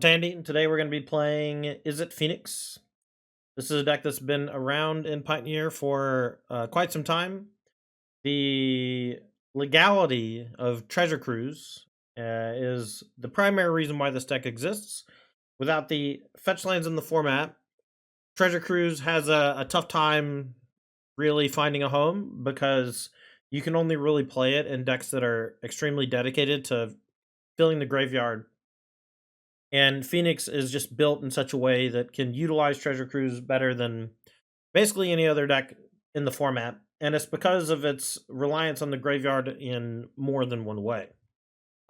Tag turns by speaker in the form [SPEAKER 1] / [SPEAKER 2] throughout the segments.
[SPEAKER 1] Tandy. Today we're going to be playing Izzet Phoenix. This is a deck that's been around in Pioneer for quite some time. The legality of Treasure Cruise is the primary reason why this deck exists. Without the fetch lands in the format, Treasure Cruise has a tough time really finding a home because you can only really play it in decks that are extremely dedicated to filling the graveyard. And Phoenix is just built in such a way that can utilize Treasure Cruise better than basically any other deck in the format. And it's because of its reliance on the graveyard in more than one way.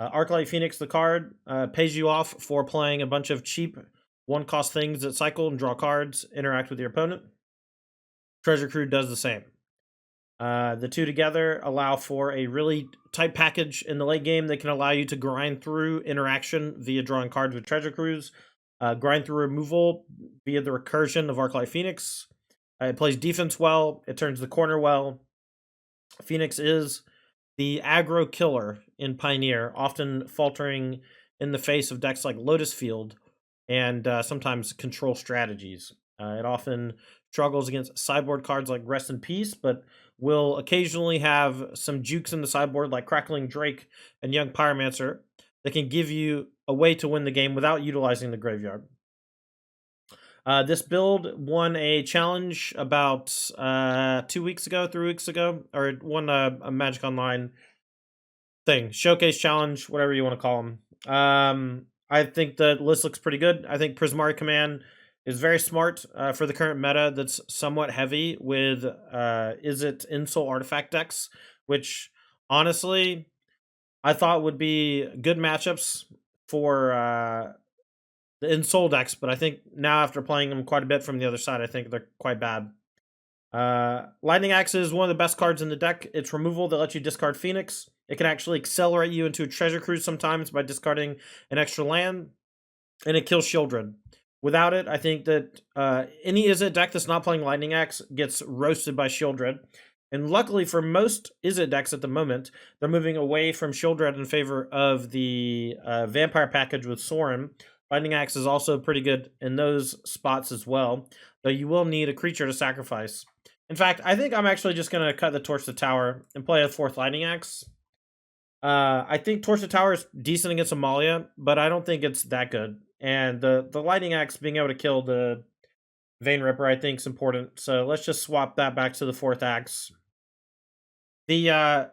[SPEAKER 1] Arclight Phoenix, the card, pays you off for playing a bunch of cheap one-cost things that cycle and draw cards, interact with your opponent. Treasure Cruise does the same. The two together allow for a really tight package in the late game that can allow you to grind through interaction via drawing cards with Treasure Cruise, grind through removal via the recursion of Arclight Phoenix. It plays defense well, it turns the corner well. Phoenix is the aggro killer in Pioneer, often faltering in the face of decks like Lotus Field and sometimes control strategies. It often struggles against sideboard cards like Rest in Peace, but will occasionally have some jukes in the sideboard like Crackling Drake and Young Pyromancer that can give you a way to win the game without utilizing the graveyard. This build won a challenge about 3 weeks ago, or won a Magic Online thing, showcase challenge, whatever you want to call them. I think the list looks pretty good. I think Prismari Command is very smart for the current meta that's somewhat heavy with Izzet Insult artifact decks, which honestly I thought would be good matchups for the Insult decks, but I think now after playing them quite a bit from the other side, I think they're quite bad. Lightning Axe is one of the best cards in the deck. It's removal that lets you discard Phoenix. It can actually accelerate you into a Treasure Cruise sometimes by discarding an extra land, and it kills Shieldred. Without it, I think that any Izzet deck that's not playing Lightning Axe gets roasted by Shieldred. And luckily for most Izzet decks at the moment, they're moving away from Shieldred in favor of the Vampire package with Sorin. Lightning Axe is also pretty good in those spots as well, though you will need a creature to sacrifice. In fact, I think I'm actually just going to cut the Torch to Tower and play a 4th Lightning Axe. I think Torch to Tower is decent against Amalia, but I don't think it's that good. And the Lightning Axe being able to kill the Vein Ripper, I think, is important. So let's just swap that back to the 4th Axe. The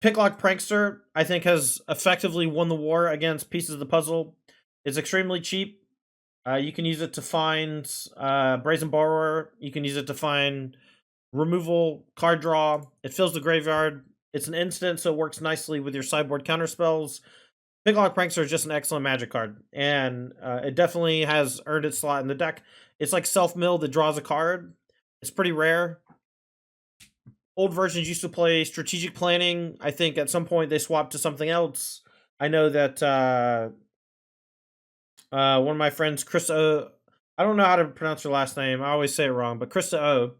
[SPEAKER 1] Picklock Prankster, I think, has effectively won the war against Pieces of the Puzzle. It's extremely cheap. You can use it to find Brazen Borrower. You can use it to find removal, card draw. It fills the graveyard. It's an instant, so it works nicely with your sideboard counterspells. Picklock Prankster is just an excellent Magic card, and it definitely has earned its slot in the deck. It's like Self-Mill that draws a card. It's pretty rare. Old versions used to play Strategic Planning. I think at some point they swapped to something else. I know that one of my friends, Krista, I don't know how to pronounce her last name. I always say it wrong, but Krista O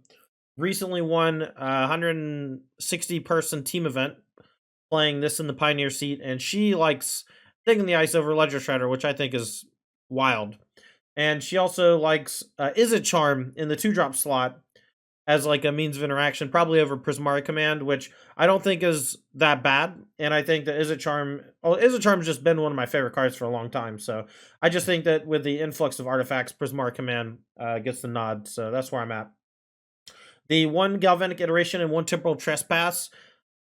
[SPEAKER 1] recently won a 160-person team event playing this in the Pioneer seat, and she likes taking the ice over Ledger Shredder, which I think is wild. And she also likes Izzet Charm in the 2-drop slot as like a means of interaction, probably over Prismari Command, which I don't think is that bad. And I think that Izzet Charm's just been one of my favorite cards for a long time. So I just think that with the influx of artifacts, Prismari Command gets the nod. So that's where I'm at. The 1 Galvanic Iteration and 1 Temporal Trespass,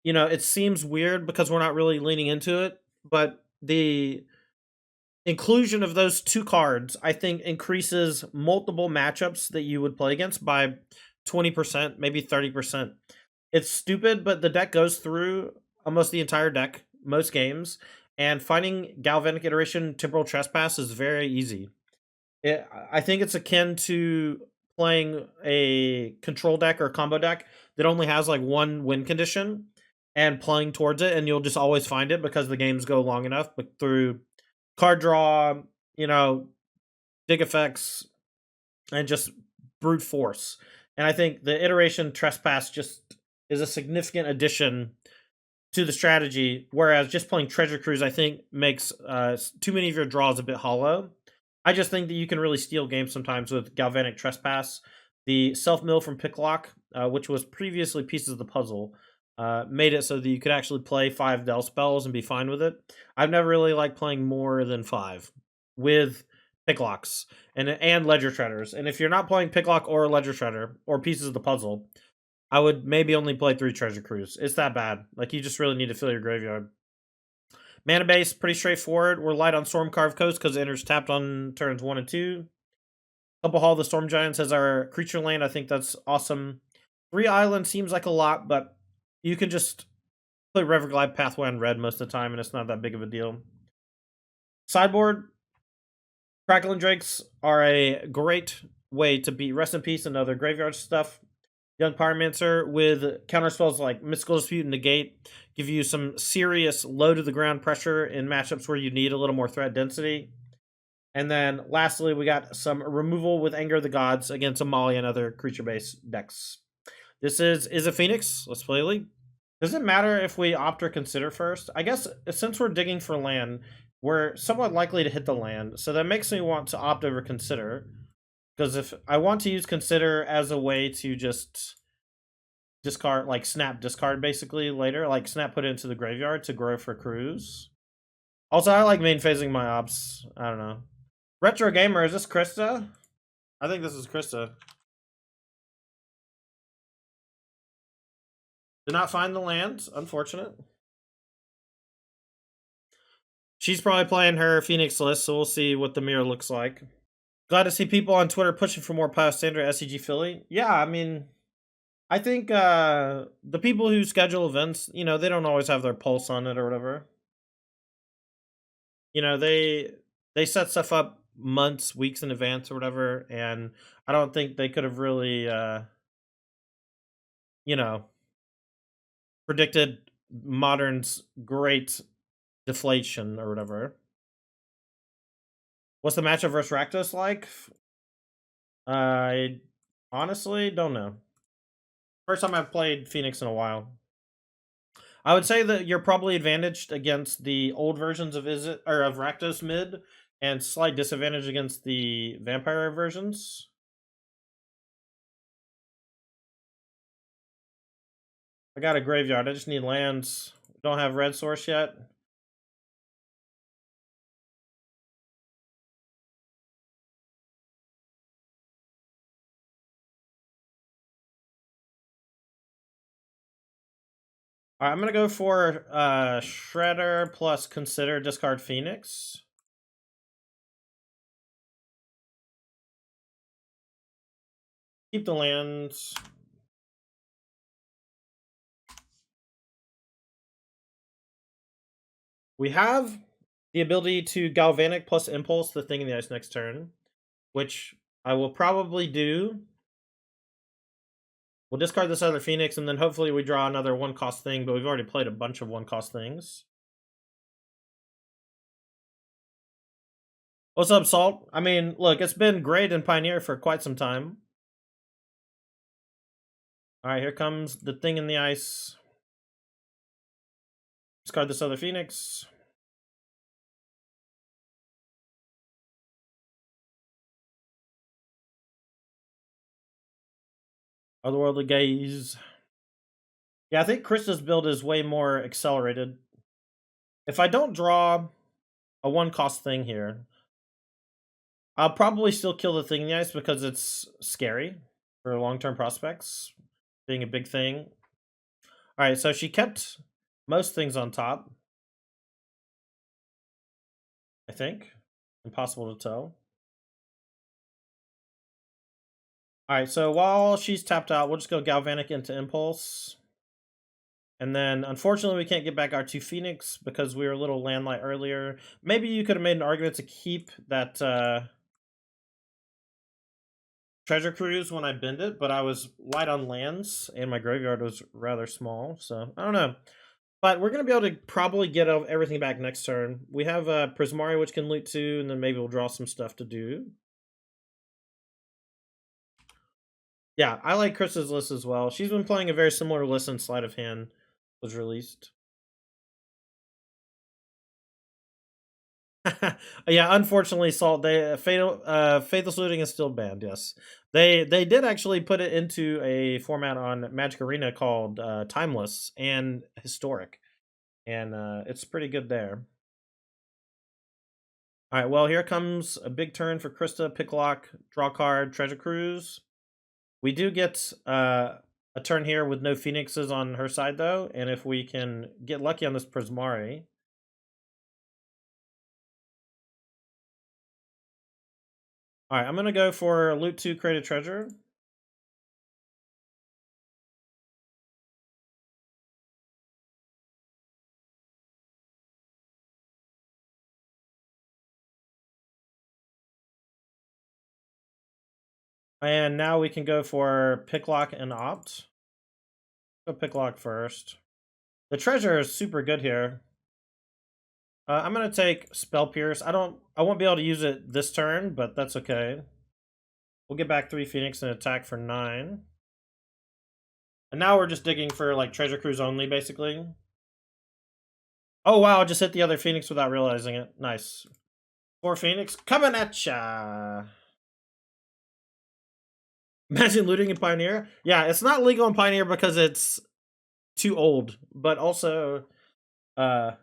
[SPEAKER 1] it seems weird because we're not really leaning into it, but the inclusion of those 2 cards, I think, increases multiple matchups that you would play against by 20%, maybe 30%. It's stupid, but the deck goes through almost the entire deck, most games, and finding Galvanic Iteration, Temporal Trespass is very easy. I think it's akin to playing a control deck or combo deck that only has like 1 win condition and playing towards it, and you'll just always find it because the games go long enough, but through card draw, dig effects, and just brute force. And I think the Iteration Trespass just is a significant addition to the strategy. Whereas just playing Treasure Cruise, I think, makes too many of your draws a bit hollow. I just think that you can really steal games sometimes with Galvanic Trespass. The self mill from Picklock, which was previously Pieces of the Puzzle, made it so that you could actually play 5 Dell spells and be fine with it. I've never really liked playing more than 5 with Picklocks and Ledger Shredders. And if you're not playing Picklock or Ledger Shredder or Pieces of the Puzzle, I would maybe only play 3 Treasure Cruise. It's that bad. Like, you just really need to fill your graveyard. Mana base, pretty straightforward. We're light on Stormcarved Coast because it enters tapped on turns 1 and 2. Couple Hall of the Storm Giants as our creature land. I think that's awesome. 3 islands seems like a lot, but you can just play Reverglide Pathway on red most of the time, and it's not that big of a deal. Sideboard, Crackling Drakes are a great way to beat Rest in Peace and other graveyard stuff. Young Pyromancer with counter spells like Mystical Dispute and Negate give you some serious low to the ground pressure in matchups where you need a little more threat density. And then lastly, we got some removal with Anger of the Gods against Amalia and other creature-based decks. This is Izzet Phoenix. Let's play League. Does it matter if we opt or consider first? I guess since we're digging for land, we're somewhat likely to hit the land. So that makes me want to opt over consider. Because if I want to use consider as a way to just discard, like snap discard basically later, like snap put it into the graveyard to grow for cruise. Also, I like main phasing my ops. I don't know. Retro Gamer, is this Krista? I think this is Krista. Did not find the land. Unfortunate. She's probably playing her Phoenix list, so we'll see what the mirror looks like. Glad to see people on Twitter pushing for more Pile Standard SCG Philly. Yeah, I mean, I think the people who schedule events, you know, they don't always have their pulse on it or whatever. You know, they set stuff up months, weeks in advance or whatever, and I don't think they could have really you know, predicted Modern's great deflation or whatever. What's the matchup versus Rakdos like? I honestly don't know. First time I've played Phoenix in a while. I would say that you're probably advantaged against the old versions of Izzet or of Rakdos mid, and slight disadvantage against the vampire versions. I got a graveyard. I just need lands. Don't have red source yet. All right, I'm gonna go for Shredder plus consider discard Phoenix. Keep the lands. We have the ability to Galvanic plus Impulse the thing in the ice next turn, which I will probably do. We'll discard this other Phoenix, and then hopefully we draw another one-cost thing, but we've already played a bunch of one-cost things. What's up, Salt? I mean, look, it's been great in Pioneer for quite some time. Alright, here comes the thing in the ice. Discard this other Phoenix. Otherworldly Gaze. Yeah, I think Krista's build is way more accelerated. If I don't draw a one-cost thing here, I'll probably still kill the thing in the ice because it's scary for long-term prospects, being a big thing. Alright, so she kept most things on top. I think. Impossible to tell. Alright, so while she's tapped out, we'll just go Galvanic into Impulse. And then, unfortunately, we can't get back our 2 Phoenix because we were a little landlight earlier. Maybe you could have made an argument to keep that Treasure Cruise when I bend it, but I was light on lands, and my graveyard was rather small, so I don't know. But we're going to be able to probably get everything back next turn. We have Prismari, which can loot 2, and then maybe we'll draw some stuff to do. Yeah, I like Krista's list as well. She's been playing a very similar list since Sleight of Hand was released. Yeah, unfortunately, Salt Faithless Looting is still banned. Yes, they did actually put it into a format on Magic Arena called Timeless and Historic, and it's pretty good there. All right, well, here comes a big turn for Krista. Pick lock, draw card, Treasure Cruise. We do get a turn here with no Phoenixes on her side, though, and if we can get lucky on this Prismari. All right, I'm going to go for Loot 2, Create a Treasure. And now we can go for Pick Lock and Opt. Go Pick Lock first. The treasure is super good here. I'm going to take Spell Pierce. I won't be able to use it this turn, but that's okay. We'll get back 3 Phoenix and attack for 9. And now we're just digging for like Treasure Cruise only, basically. Oh wow, I just hit the other Phoenix without realizing it. Nice. 4 Phoenix coming at ya. Imagine looting in Pioneer. Yeah, it's not legal in Pioneer because it's too old, but also all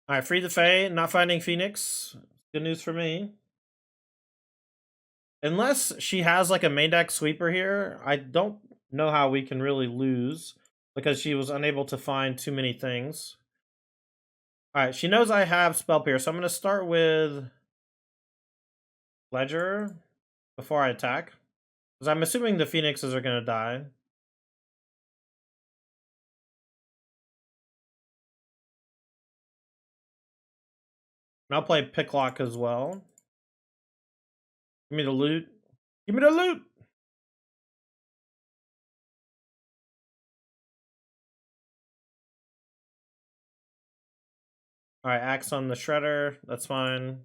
[SPEAKER 1] right, free the Fae, not finding Phoenix. Good news for me. Unless she has like a main deck sweeper here, I don't know how we can really lose because she was unable to find too many things. All right, she knows I have Spell Pierce, so I'm going to start with Ledger before I attack. Because I'm assuming the Phoenixes are going to die. And I'll play Picklock as well. Give me the loot. Give me the loot! Alright, Axe on the Shredder. That's fine.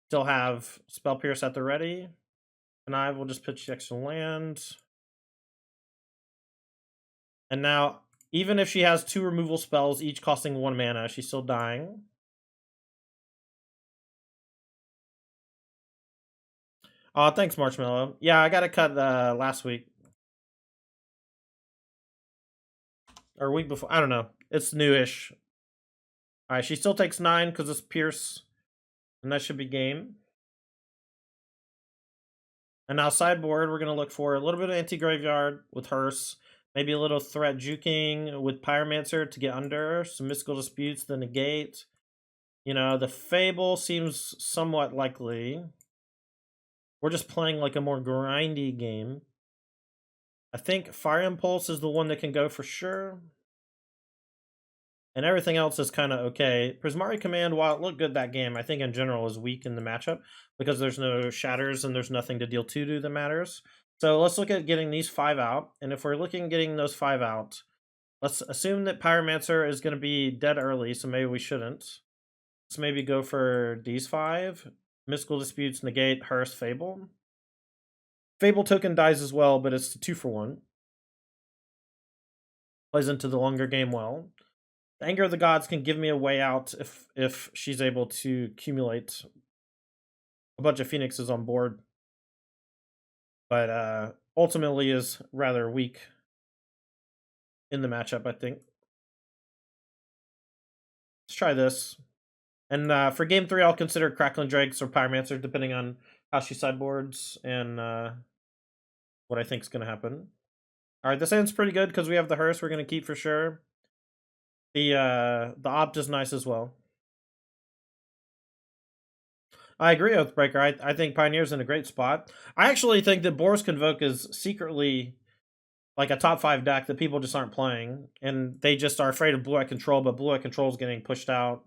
[SPEAKER 1] Still have Spell Pierce at the ready. And I will just pitch the extra land. And now, even if she has 2 removal spells, each costing 1 mana, she's still dying. Oh, thanks, Marshmallow. Yeah, I got a cut last week. Or week before. I don't know. It's newish. Alright, she still takes 9 because it's Pierce. And that should be game. And now sideboard, we're going to look for a little bit of anti-graveyard with Hearse. Maybe a little threat juking with Pyromancer to get under. Some Mystical Disputes, the negate. You know, the Fable seems somewhat likely. We're just playing like a more grindy game. I think Fire Impulse is the one that can go for sure. And everything else is kind of okay. Prismari Command, while it looked good that game, I think in general is weak in the matchup because there's no shatters and there's nothing to deal 2 that matters. So let's look at getting these 5 out. And if we're looking at getting those 5 out, let's assume that Pyromancer is going to be dead early, so maybe we shouldn't. Let's maybe go for these 5. Mystical Disputes, Negate, Hearse, Fable. Fable token dies as well, but it's 2 for 1. Plays into the longer game well. The Anger of the Gods can give me a way out if she's able to accumulate a bunch of Phoenixes on board. But ultimately is rather weak in the matchup, I think. Let's try this. And for game 3, I'll consider Crackling Drakes or Pyromancer, depending on how she sideboards and what I think is going to happen. Alright, this end's pretty good because we have the Hearse we're going to keep for sure. The Opt is nice as well. I agree, Oathbreaker. I think Pioneer's in a great spot. I actually think that Boros Convoke is secretly like a top 5 deck that people just aren't playing. And they just are afraid of Blue-White Control, but Blue-White Control is getting pushed out.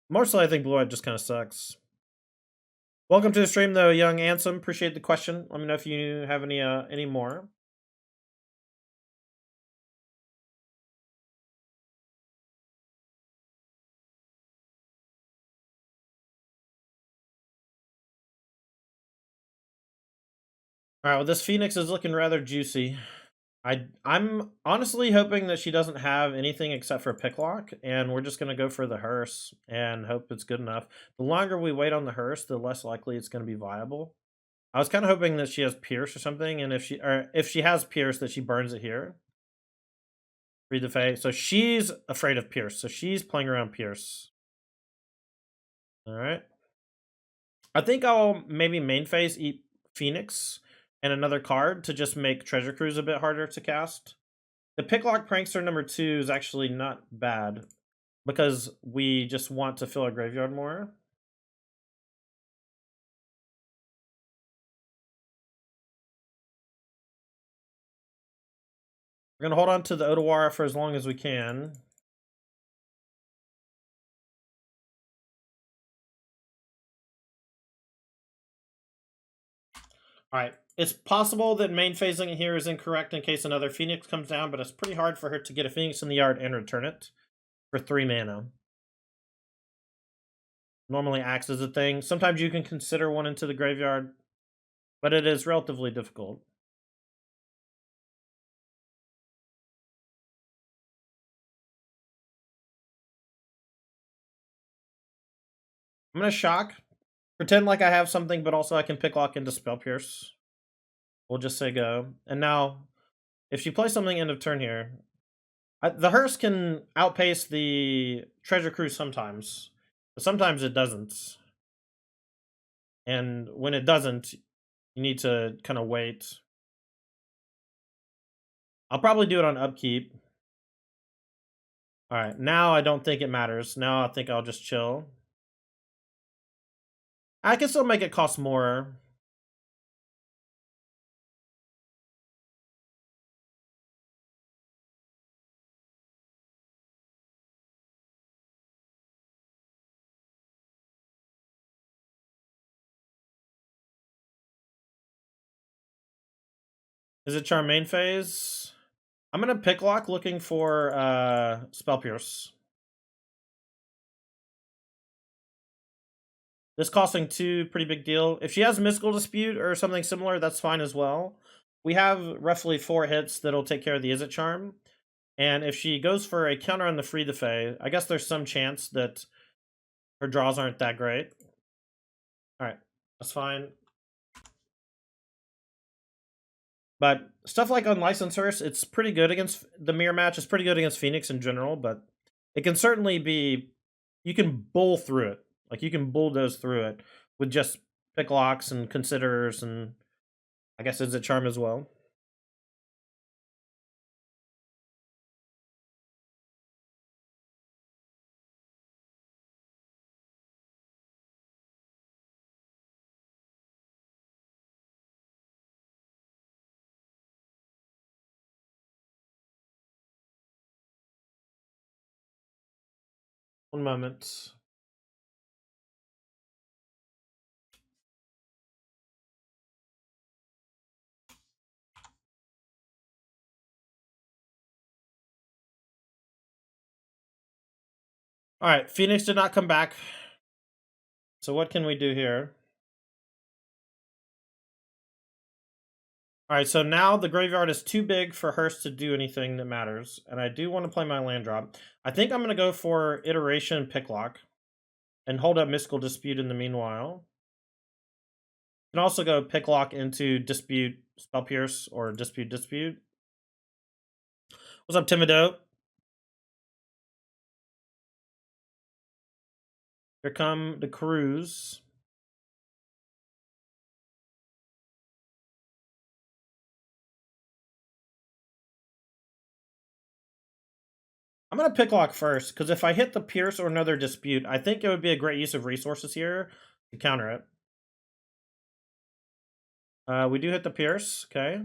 [SPEAKER 1] Mostly, I think Blue-White just kind of sucks. Welcome to the stream, though, Young Ansem. Appreciate the question. Let me know if you have any more. Alright, well, this Phoenix is looking rather juicy. I'm honestly hoping that she doesn't have anything except for Picklock, and we're just gonna go for the hearse and hope it's good enough. The longer we wait on the hearse, the less likely it's gonna be viable. I was kinda hoping that she has Pierce or something, and if she has Pierce, that she burns it here. Read the Fae. So she's afraid of Pierce, so she's playing around Pierce. Alright. I think I'll maybe main phase eat Phoenix and another card to just make Treasure Cruise a bit harder to cast. The Picklock Prankster number 2 is actually not bad because we just want to fill our graveyard more. We're gonna hold on to the Otawara for as long as we can. Alright, it's possible that main phasing here is incorrect in case another Phoenix comes down, but it's pretty hard for her to get a Phoenix in the yard and return it for 3 mana. Normally acts as a thing. Sometimes you can consider one into the graveyard, but it is relatively difficult. I'm gonna shock. Pretend like I have something, but also I can Picklock into Spell Pierce. We'll just say go. And now, if she plays something end of turn here, the hearse can outpace the Treasure Cruise sometimes, but sometimes it doesn't. And when it doesn't, you need to kind of wait. I'll probably do it on upkeep. All right, now I don't think it matters. Now I think I'll just chill. I can still make it cost more. Is it Charm main phase? I'm gonna Picklock looking for Spell Pierce. This costing 2, pretty big deal. If she has Mystical Dispute or something similar, that's fine as well. We have roughly 4 hits that'll take care of the Izzet Charm. And if she goes for a counter on the Free the Fae, I guess there's some chance that her draws aren't that great. Alright, that's fine. But stuff like Unlicensed Hearse, it's pretty good against the mirror match. It's pretty good against Phoenix in general, but it can certainly be... You can bull through it. Like, you can bulldoze through it with just Picklocks and Considerers and I guess Izzet Charm as well. One moment. Alright, Phoenix did not come back. So what can we do here? Alright, so now the graveyard is too big for Hearst to do anything that matters. And I do want to play my land drop. I think I'm going to go for Iteration Picklock. And hold up Mystical Dispute in the meanwhile. You can also go Picklock into Dispute Spell Pierce or Dispute Dispute. What's up, Timido? Here come the crews. I'm going to Picklock first, because if I hit the Pierce or another Dispute, I think it would be a great use of resources here to counter it. We do hit the Pierce, okay.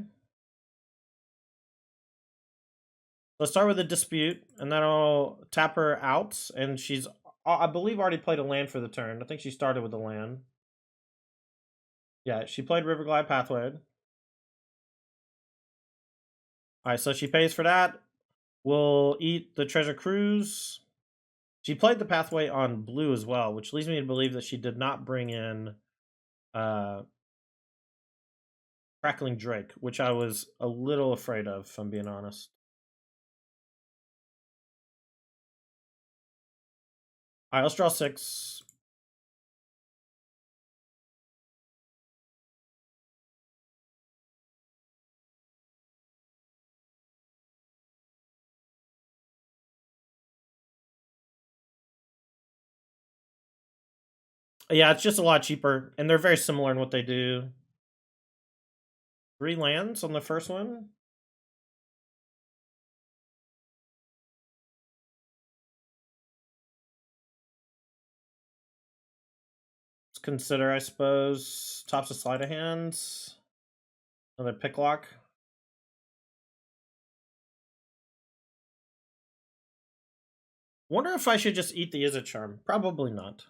[SPEAKER 1] Let's start with a Dispute, and that'll tap her out, and she's, I believe, already played a land for the turn. I think she started with a land. Yeah, she played Riverglide Pathway. Alright, so she pays for that. We'll eat the Treasure Cruise. She played the Pathway on blue as well, which leads me to believe that she did not bring in Crackling Drake, which I was a little afraid of, if I'm being honest. All right, let's draw 6. Yeah, it's just a lot cheaper, and they're very similar in what they do. 3 lands on the first one. Let's consider, I suppose, tops of sleight of hands. Another pick lock. Wonder if I should just eat the Izzet charm. Probably not.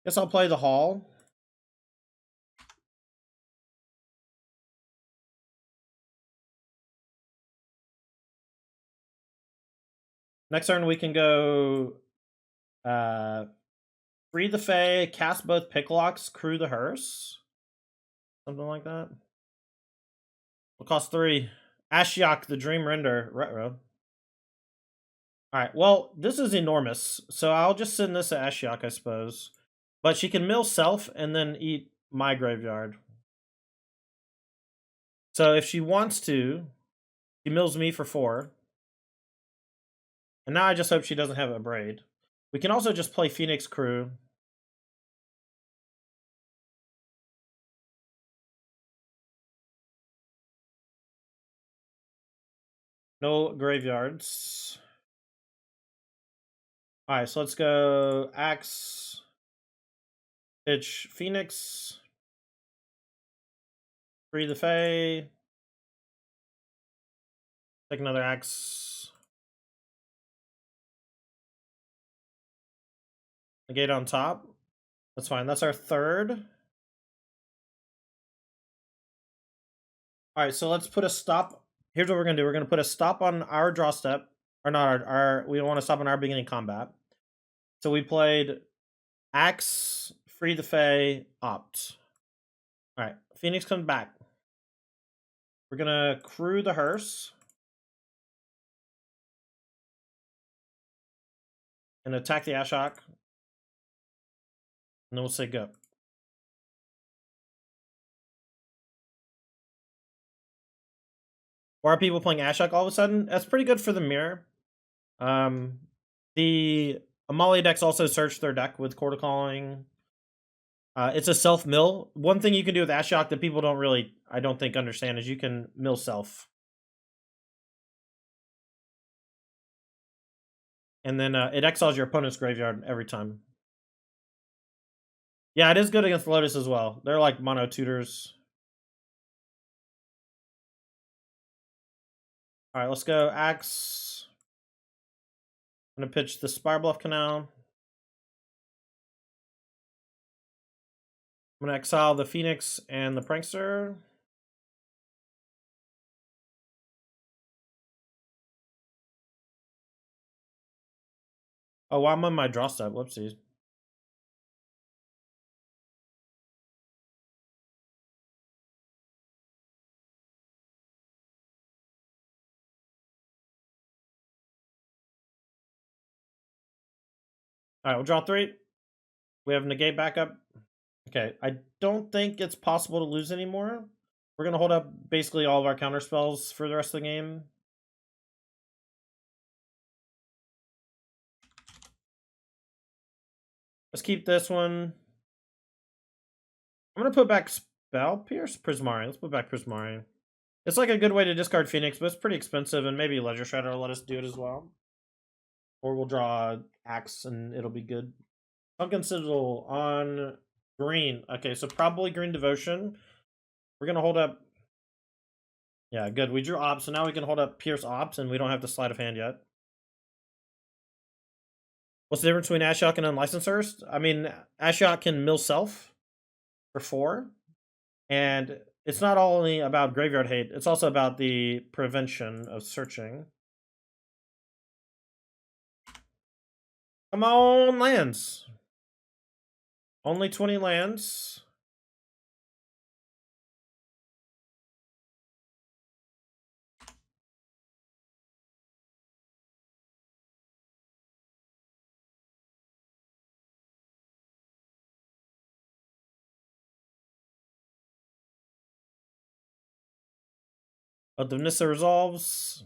[SPEAKER 1] Guess I'll play the Hall. Next turn we can go free the Fae, cast both pick locks, crew the hearse. Something like that. Will cost 3. Ashiok, the Dream Render, retro. Alright, well, this is enormous. So I'll just send this to Ashiok, I suppose. But she can mill self and then eat my graveyard. So if she wants to, she mills me for 4. And now I just hope she doesn't have a braid. We can also just play Phoenix Crew. No graveyards. Alright, so let's go Axe, pitch Phoenix, free the Fae, take another Axe, negate on top. That's fine. That's our 3rd. Alright, so let's put a stop. Here's what we're going to do. We're going to put a stop on our draw step. Or not our we don't want to stop on our beginning combat. So we played Axe, free the Fae, opt. Alright, Phoenix comes back. We're going to crew the hearse. And attack the Ashok. And then we'll say go. Why are people playing Ashok all of a sudden? That's pretty good for the mirror. The Amalia decks also search their deck with Quarter Calling. It's a self mill. One thing you can do with Ashok that people don't really, I don't think, understand is you can mill self. And then it exiles your opponent's graveyard every time. Yeah, it is good against Lotus as well. They're like mono tutors. Alright, let's go Axe. I'm going to pitch the Spire Bluff Canal. I'm going to exile the Phoenix and the Prankster. Oh, I'm on my draw step. Whoopsies. Alright, we'll draw 3. We have negate backup. Okay, I don't think it's possible to lose anymore. We're going to hold up basically all of our counter spells for the rest of the game. Let's keep this one. I'm going to put back Spell Pierce? Prismari. Let's put back Prismari. It's like a good way to discard Phoenix, but it's pretty expensive, and maybe Ledger Shredder will let us do it as well. Or we'll draw Axe, and it'll be good. Sunken Sigil on green. Okay, so probably Green Devotion. We're going to hold up... Yeah, good. We drew Ops, so now we can hold up Pierce Ops, and we don't have to sleight of hand yet. What's the difference between Ashiok and Unlicensed Hearse? I mean, Ashiok can mill self for 4. And it's not only about graveyard hate, it's also about the prevention of searching. Come on, lands. Only 20 lands. But the Nissa resolves.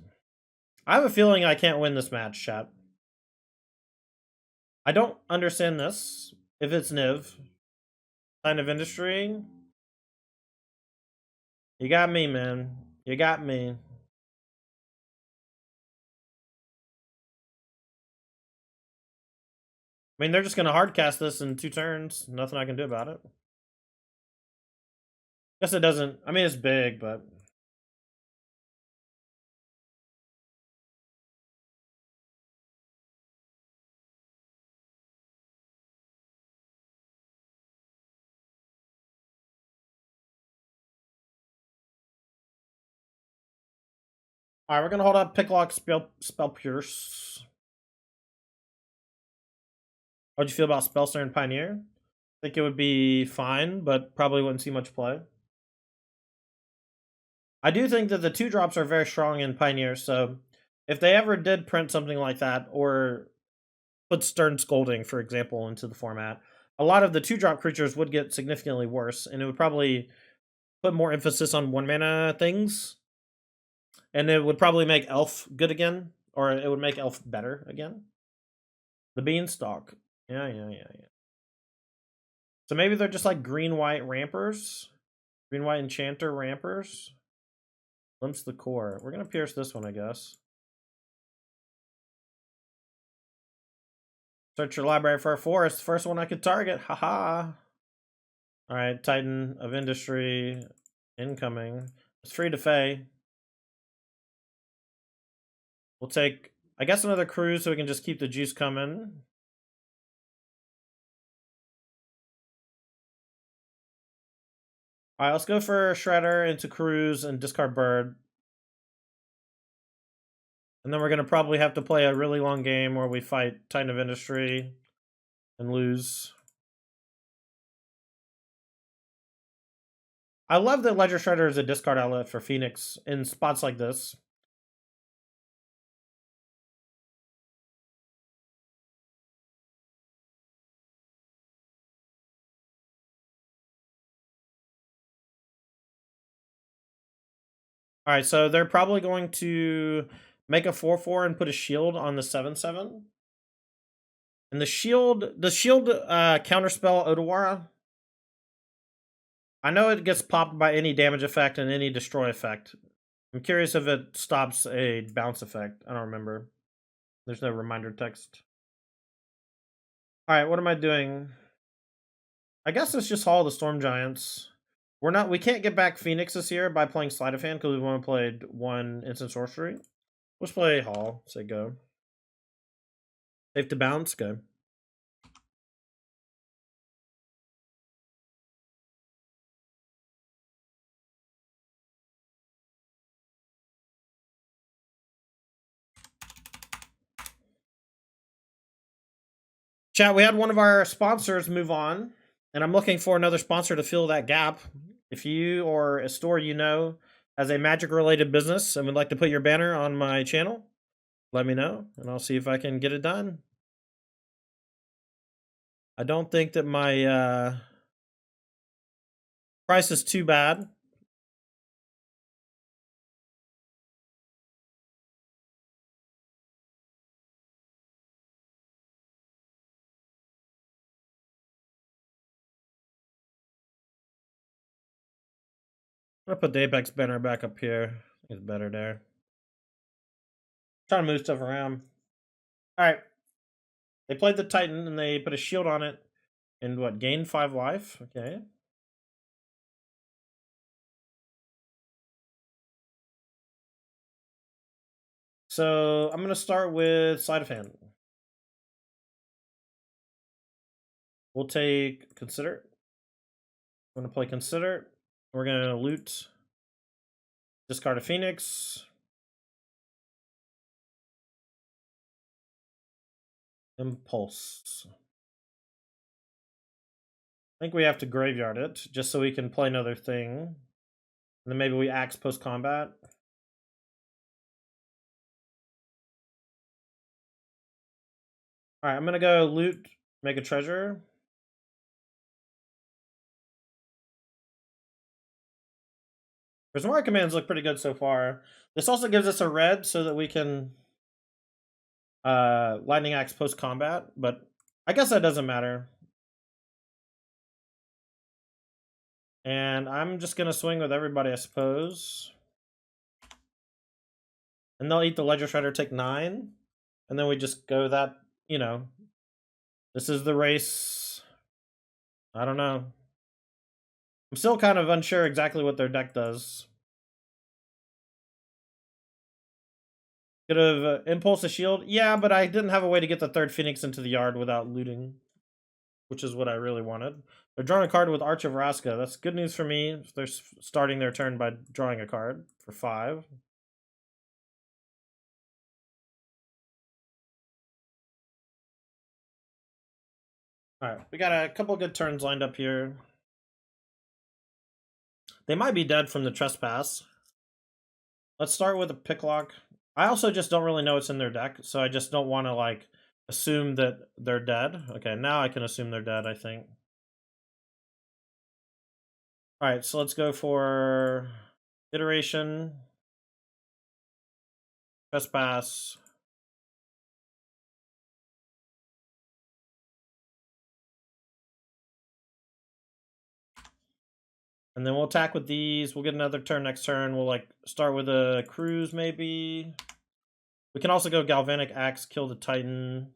[SPEAKER 1] I have a feeling I can't win this match, chat. I don't understand this. If it's Niv. Sign of Industry. You got me, man. You got me. I mean, they're just going to hardcast this in 2 turns. Nothing I can do about it. Guess it doesn't. I mean, it's big, but... Alright, we're going to hold up Picklock, Spell Pierce. How'd you feel about Spellstar and Pioneer? I think it would be fine, but probably wouldn't see much play. I do think that the 2-drops are very strong in Pioneer, so if they ever did print something like that, or put Stern Scolding, for example, into the format, a lot of the 2-drop creatures would get significantly worse, and it would probably put more emphasis on 1-mana things, and it would probably make Elf good again, or it would make Elf better again. The Beanstalk. Yeah. So maybe they're just like green-white rampers? Green-white enchanter rampers? Glimpse the core. We're going to pierce this one, I guess. Search your library for a forest. First one I could target. Haha. Alright, Titan of Industry. Incoming. It's free to Fey. We'll take, I guess, another cruise so we can just keep the juice coming. Alright, let's go for Shredder into cruise and discard bird. And then we're going to probably have to play a really long game where we fight Titan of Industry and lose. I love that Ledger Shredder is a discard outlet for Phoenix in spots like this. Alright, so they're probably going to make a 4/4 and put a shield on the 7/7. And the shield counterspell Odawara. I know it gets popped by any damage effect and any destroy effect. I'm curious if it stops a bounce effect. I don't remember. There's no reminder text. Alright, what am I doing? I guess it's just Hall of the Storm Giants. We can't get back Phoenix this year by playing Sleight of Hand because we've only played 1 instant sorcery. Let's play Hall. Say go. Safe to bounce? Go. Chat, we had one of our sponsors move on, and I'm looking for another sponsor to fill that gap. If you or a store you know has a magic-related business and would like to put your banner on my channel, let me know, and I'll see if I can get it done. I don't think that my price is too bad. I'm gonna put the Apex banner back up here. It's better there. Trying to move stuff around. Alright. They played the Titan and they put a shield on it. And what, gain 5 life? Okay. So I'm gonna start with Sleight of Hand. We'll take Consider. I'm gonna play Consider. We're gonna loot. Discard a Phoenix. Impulse. I think we have to graveyard it just so we can play another thing. And then maybe we axe post combat. Alright, I'm gonna go loot, make a treasure. Prismari commands look pretty good so far. This also gives us a red so that we can lightning axe post combat, but I guess that doesn't matter. And I'm just gonna swing with everybody, I suppose. And they'll eat the Ledger Shredder, take 9. And then we just go that, you know, this is the race. I don't know. I'm still kind of unsure exactly what their deck does. Could have impulse a shield. Yeah, but I didn't have a way to get the third Phoenix into the yard without looting, which is what I really wanted. They're drawing a card with Arch of Vraska. That's good news for me. They're starting their turn by drawing a card for 5. Alright, we got a couple good turns lined up here. They might be dead from the trespass. Let's start with a picklock. I also just don't really know what's in their deck, so I just don't want to, like, assume that they're dead. Okay, now I can assume they're dead, I think. Alright, so let's go for iteration, trespass. And then we'll attack with these. We'll get another turn next turn. We'll, like, start with a cruise, maybe. We can also go Galvanic Axe, kill the Titan.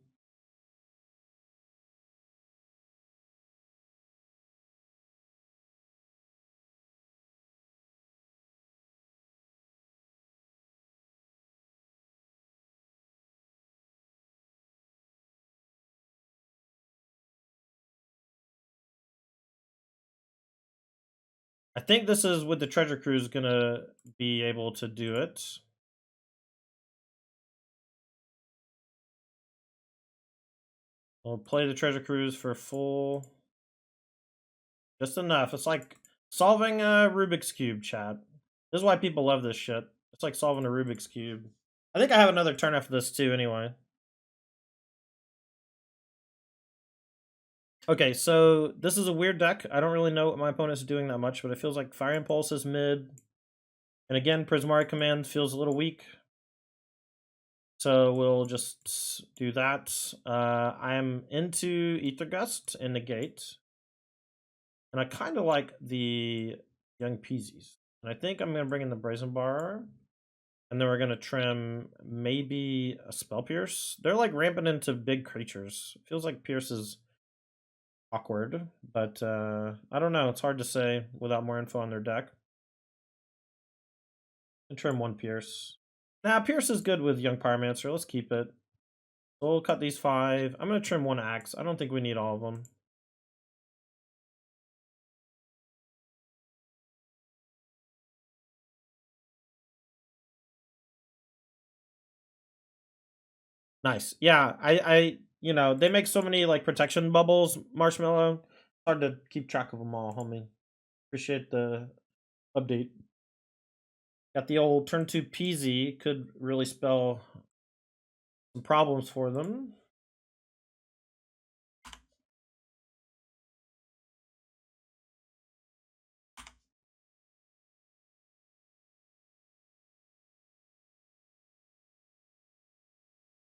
[SPEAKER 1] I think this is with the Treasure Cruise gonna be able to do it. We'll play the Treasure Cruise for full. Just enough. It's like solving a Rubik's Cube, chat. This is why people love this shit. It's like solving a Rubik's Cube. I think I have another turn after this too, anyway. Okay, so this is a weird deck. I don't really know what my opponent's doing that much, but it feels like Fire Impulse is mid. And again, Prismari Command feels a little weak. So we'll just do that. I am into Ether Gust and Negate. And I kind of like the Young Peasies. And I think I'm going to bring in the Brazen Bar. And then we're going to trim maybe a Spell Pierce. They're like ramping into big creatures. It feels like Pierce is awkward. But I don't know. It's hard to say without more info on their deck. And trim 1 Pierce. Nah, Pierce is good with Young Pyromancer. Let's keep it. So we'll cut these 5. I'm going to trim 1 Axe. I don't think we need all of them. Nice. Yeah, I you know, they make so many like protection bubbles, Marshmallow. Hard to keep track of them all, homie. Appreciate the update. Got the old turn 2 Peasy, could really spell some problems for them.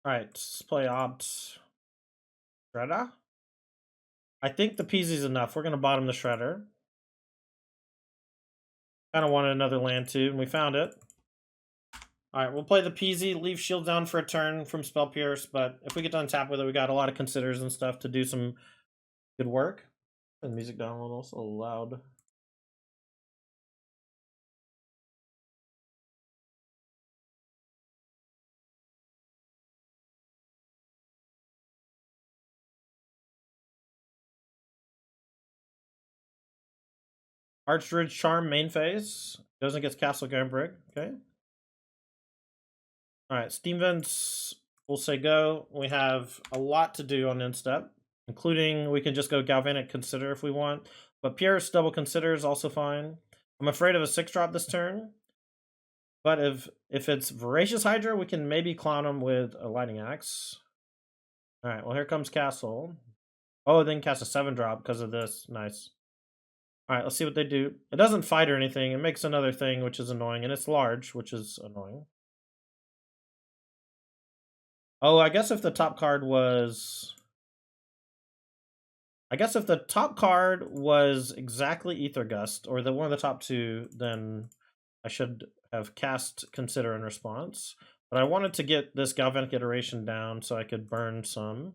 [SPEAKER 1] Alright, let's play Opt Shredder. I think the Peasy's enough. We're gonna bottom the Shredder. Kinda wanted another land too, and we found it. Alright, we'll play the Peasy, leave shield down for a turn from Spell Pierce, but if we get to untap with it, we got a lot of considers and stuff to do some good work. Turn the music down a little, so loud. Archdruid Charm main phase. Goes against Castle Gambrig. Okay. Alright, Steam Vents. We'll say go. We have a lot to do on Instep, including we can just go Galvanic Consider if we want. But Pierce double Consider is also fine. I'm afraid of a 6-drop this turn. But if it's Voracious Hydra, we can maybe clown him with a Lightning Axe. Alright, well here comes Castle. Oh, then cast a 7-drop because of this. Nice. Alright, let's see what they do. It doesn't fight or anything. It makes another thing, which is annoying, and it's large, which is annoying. Oh, I guess if the top card was... I guess if the top card was exactly Ether Gust, or the one of the top two, then I should have cast Consider in response. But I wanted to get this Galvanic Iteration down so I could burn some.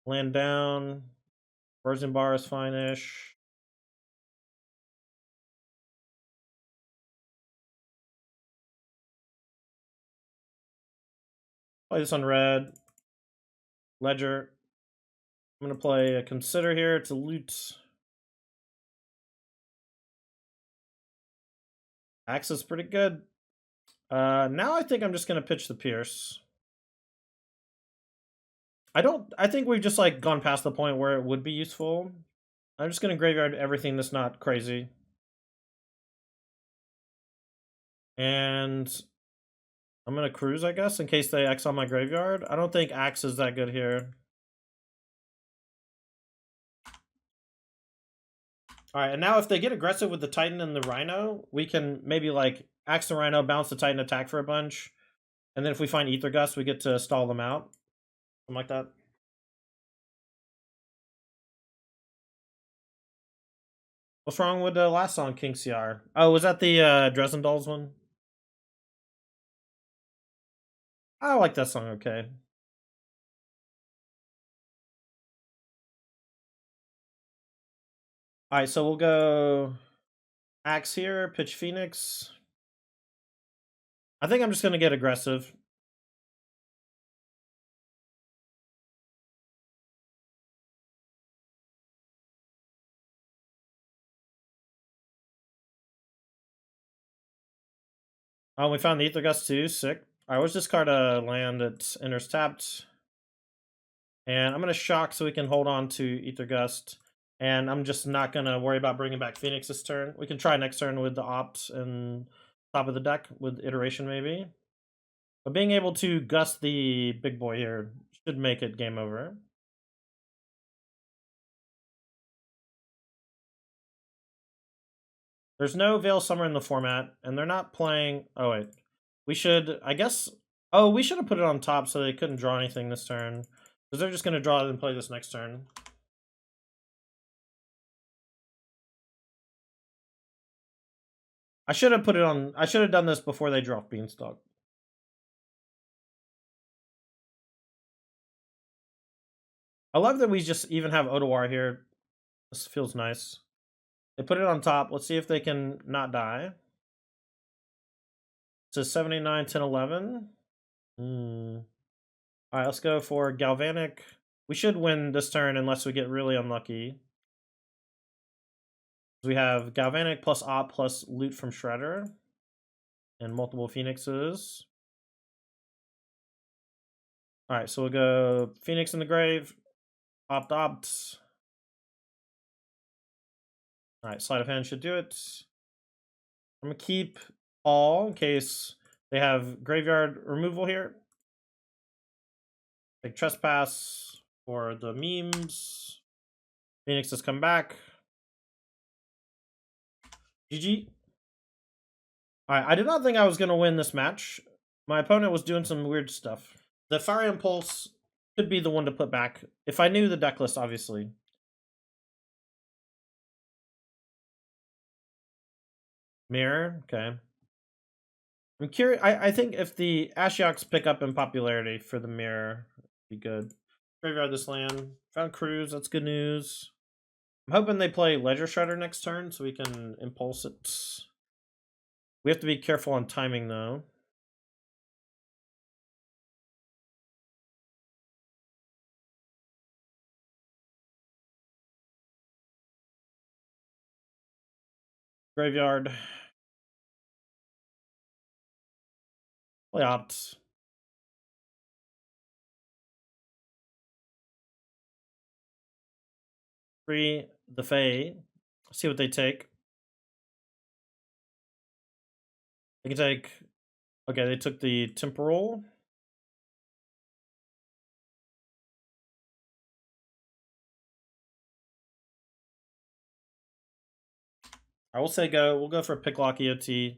[SPEAKER 1] Land down. Virgin Bar is fine-ish. Play this on red. Ledger. I'm going to play a Consider here to loot. Axe is pretty good. Now I think I'm just going to pitch the Pierce. I think we've just like gone past the point where it would be useful. I'm just going to graveyard everything that's not crazy. And I'm going to cruise, I guess, in case they X on my graveyard. I don't think Axe is that good here. Alright, and now if they get aggressive with the Titan and the Rhino, we can maybe like Axe the Rhino, bounce the Titan, attack for a bunch. And then if we find Ether Gust, we get to stall them out. Something like that. What's wrong with the last song, King CR? Oh, was that the Dresden Dolls one? I like that song, okay. Alright, so we'll go Axe here, pitch Phoenix. I think I'm just going to get aggressive. Oh, we found the Ether Gust too. Sick. Alright, let's discard a land that enters tapped. And I'm going to shock so we can hold on to Ether Gust. And I'm just not going to worry about bringing back Phoenix this turn. We can try next turn with the Opt and top of the deck with Iteration maybe. But being able to Gust the big boy here should make it game over. There's no Veil Summer in the format, and they're not playing... Oh, wait. We should, I guess... Oh, we should have put it on top so they couldn't draw anything this turn. Because they're just going to draw it and play this next turn. I should have put it on... I should have done this before they draw Beanstalk. I love that we just even have Otawar here. This feels nice. They put it on top. Let's see if they can not die. So 79, 10, 11. Alright, let's go for Galvanic. We should win this turn unless we get really unlucky. We have Galvanic plus Op plus loot from Shredder. And multiple Phoenixes. Alright, so we'll go Phoenix in the grave. Opt. Alright, sleight of hand should do it. I'm going to keep all in case they have graveyard removal here. Take Trespass for the memes. Phoenix has come back. GG. Alright, I did not think I was going to win this match. My opponent was doing some weird stuff. The Fire Impulse could be the one to put back. If I knew the deck list, obviously. Mirror, okay. I'm curious. I think if the Ashioks pick up in popularity for the mirror, be good. Graveyard this land. Found Cruise. That's good news. I'm hoping they play Ledger Shredder next turn so we can impulse it. We have to be careful on timing though. Graveyard. Play Opt. Free the Fae. See what they take. They can take... Okay, they took the Temporal. I will say go. We'll go for Picklock EOT.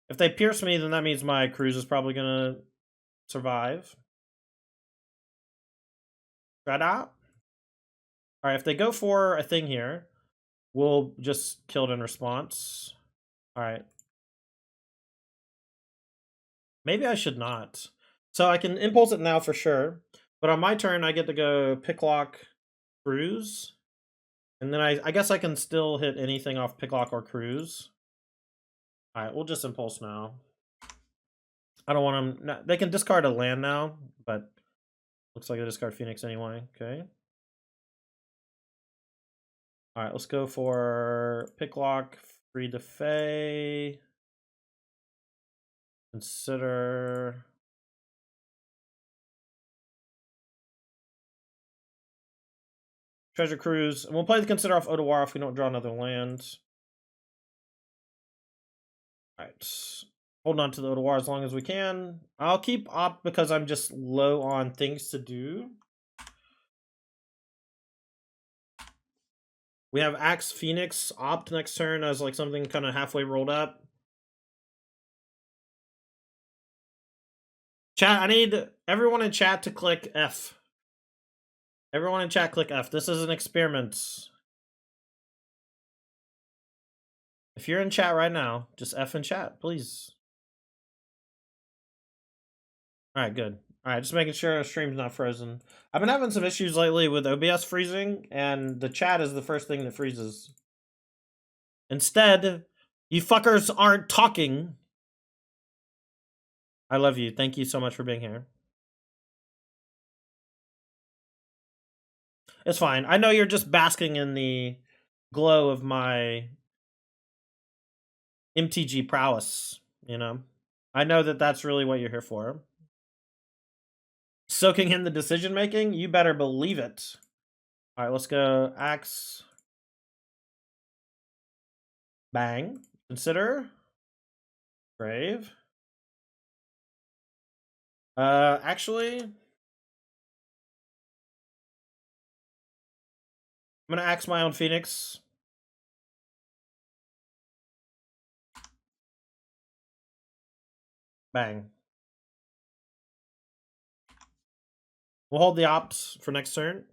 [SPEAKER 1] If they pierce me, then that means my cruise is probably gonna survive. Shut up. All right, if they go for a thing here, we'll just kill it in response. All right. Maybe I should not. So I can impulse it now for sure. But on my turn, I get to go Picklock, Cruise. And then I guess I can still hit anything off Picklock or Cruise. All right, we'll just impulse now. I don't want them. They can discard a land now, but looks like they discard Phoenix anyway. Okay. All right, let's go for Picklock, Free to Fey. Consider. Treasure Cruise. And we'll play the Consider off Odawara if we don't draw another land. Alright. Hold on to the Odawara as long as we can. I'll keep Opt because I'm just low on things to do. We have Axe Phoenix Opt next turn as like something kind of halfway rolled up. Chat, I need everyone in chat to click F. Everyone in chat click F. This is an experiment. If you're in chat right now, just F in chat, please. Alright, good. Alright, just making sure our stream's not frozen. I've been having some issues lately with OBS freezing, and the chat is the first thing that freezes. Instead, you fuckers aren't talking. I love you. Thank you so much for being here. It's fine. I know you're just basking in the glow of my MTG prowess, you know? I know that that's really what you're here for. Soaking in the decision making? You better believe it. All right, let's go Axe. Bang. Consider. Brave. Actually, I'm gonna Axe my own Phoenix. Bang. We'll hold the Opt for next turn. Do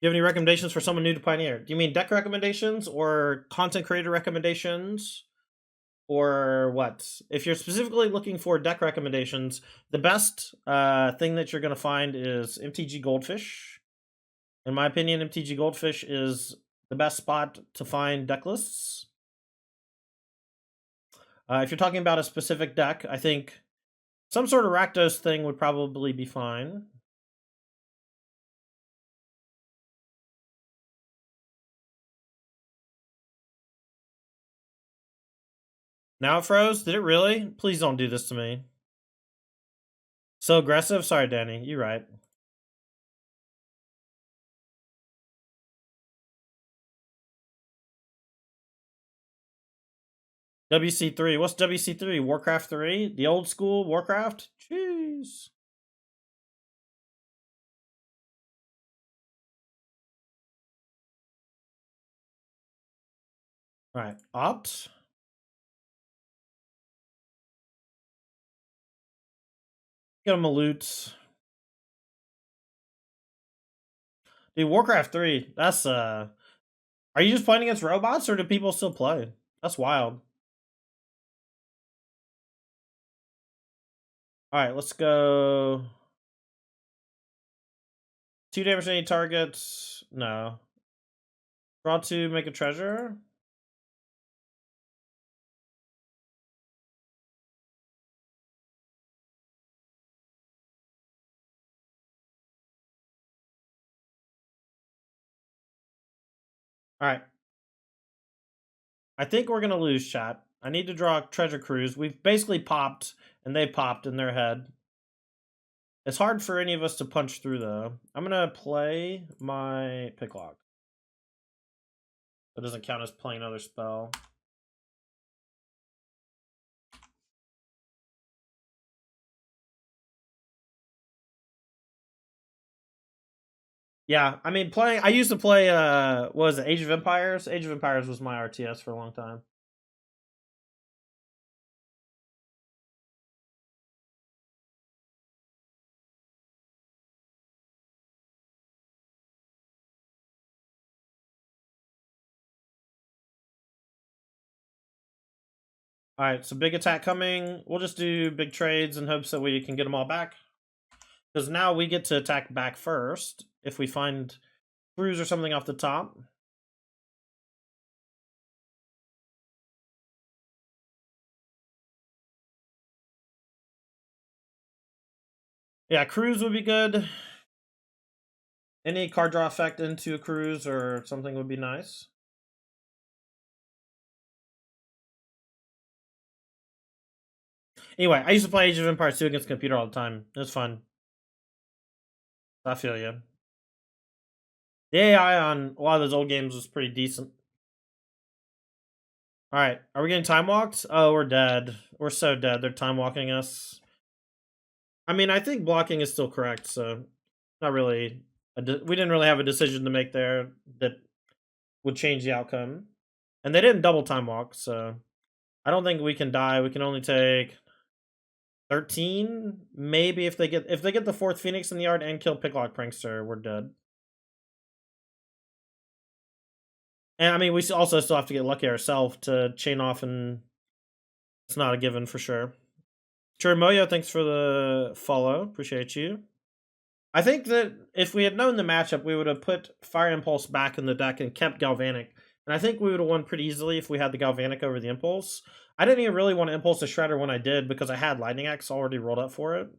[SPEAKER 1] you have any recommendations for someone new to Pioneer? Do you mean deck recommendations or content creator recommendations? Or what? If you're specifically looking for deck recommendations, the best thing that you're going to find is MTG Goldfish. In my opinion, MTG Goldfish is the best spot to find deck lists. If you're talking about a specific deck, I think some sort of Rakdos thing would probably be fine. Now it froze? Did it really? Please don't do this to me. So aggressive? Sorry, Danny. You're right. WC3. What's WC3? Warcraft 3? The old school Warcraft? Jeez. All right. Opt. Get him a loot. Dude, Warcraft 3, that's are you just playing against robots or do people still play? That's wild. Alright, let's go. 2 damage to any targets. No. Draw 2, make a treasure. Alright. I think we're gonna lose, chat. I need to draw Treasure Cruise. We've basically popped, and they popped in their head. It's hard for any of us to punch through, though. I'm gonna play my Picklock. That doesn't count as playing another spell. Yeah, I mean, playing. I used to play. What was it, Age of Empires? Age of Empires was my RTS for a long time. All right, so big attack coming. We'll just do big trades in hopes that we can get them all back. Because now we get to attack back first if we find cruise or something off the top. Yeah, cruise would be good. Any card draw effect into a cruise or something would be nice. Anyway, I used to play Age of Empires 2 against the computer all the time. It was fun. I feel you. The AI on a lot of those old games was pretty decent. Alright, are we getting time walked? Oh, we're dead. We're so dead. They're time walking us. I mean, I think blocking is still correct, so not really. We didn't really have a decision to make there that would change the outcome. And they didn't double time walk, so I don't think we can die. We can only take 13, maybe if they get the fourth Phoenix in the yard and kill Picklock Prankster, we're dead. And I mean, we also still have to get lucky ourselves to chain off, and it's not a given for sure. Chirimoyo, thanks for the follow. Appreciate you. I think that if we had known the matchup, we would have put Fire Impulse back in the deck and kept Galvanic. And I think we would have won pretty easily if we had the Galvanic over the Impulse. I didn't even really want to Impulse the Shredder when I did because I had Lightning Axe already rolled up for it.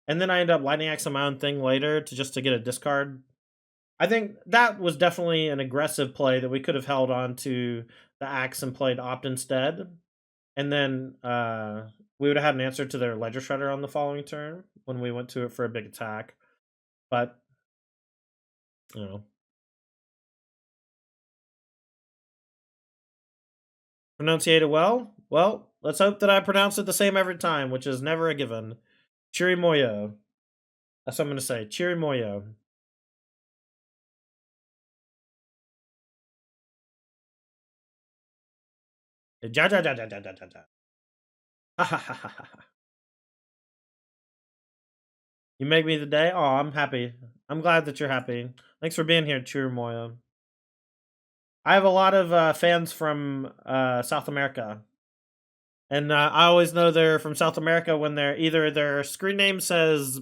[SPEAKER 1] And then I ended up Lightning Axe on my own thing later to get a discard. I think that was definitely an aggressive play that we could have held on to the Axe and played Opt instead. And then we would have had an answer to their Ledger Shredder on the following turn when we went to it for a big attack. But, you know. Pronunciate it well? Well, let's hope that I pronounce it the same every time, which is never a given. Chirimoyo. That's what I'm going to say. Chirimoyo. Ja ja ja ja ja ja ja. Ha ha ha ha ha. You make me the day? Oh, I'm happy. I'm glad that you're happy. Thanks for being here, Chirimoyo. I have a lot of fans from South America. And I always know they're from South America when they're either their screen name says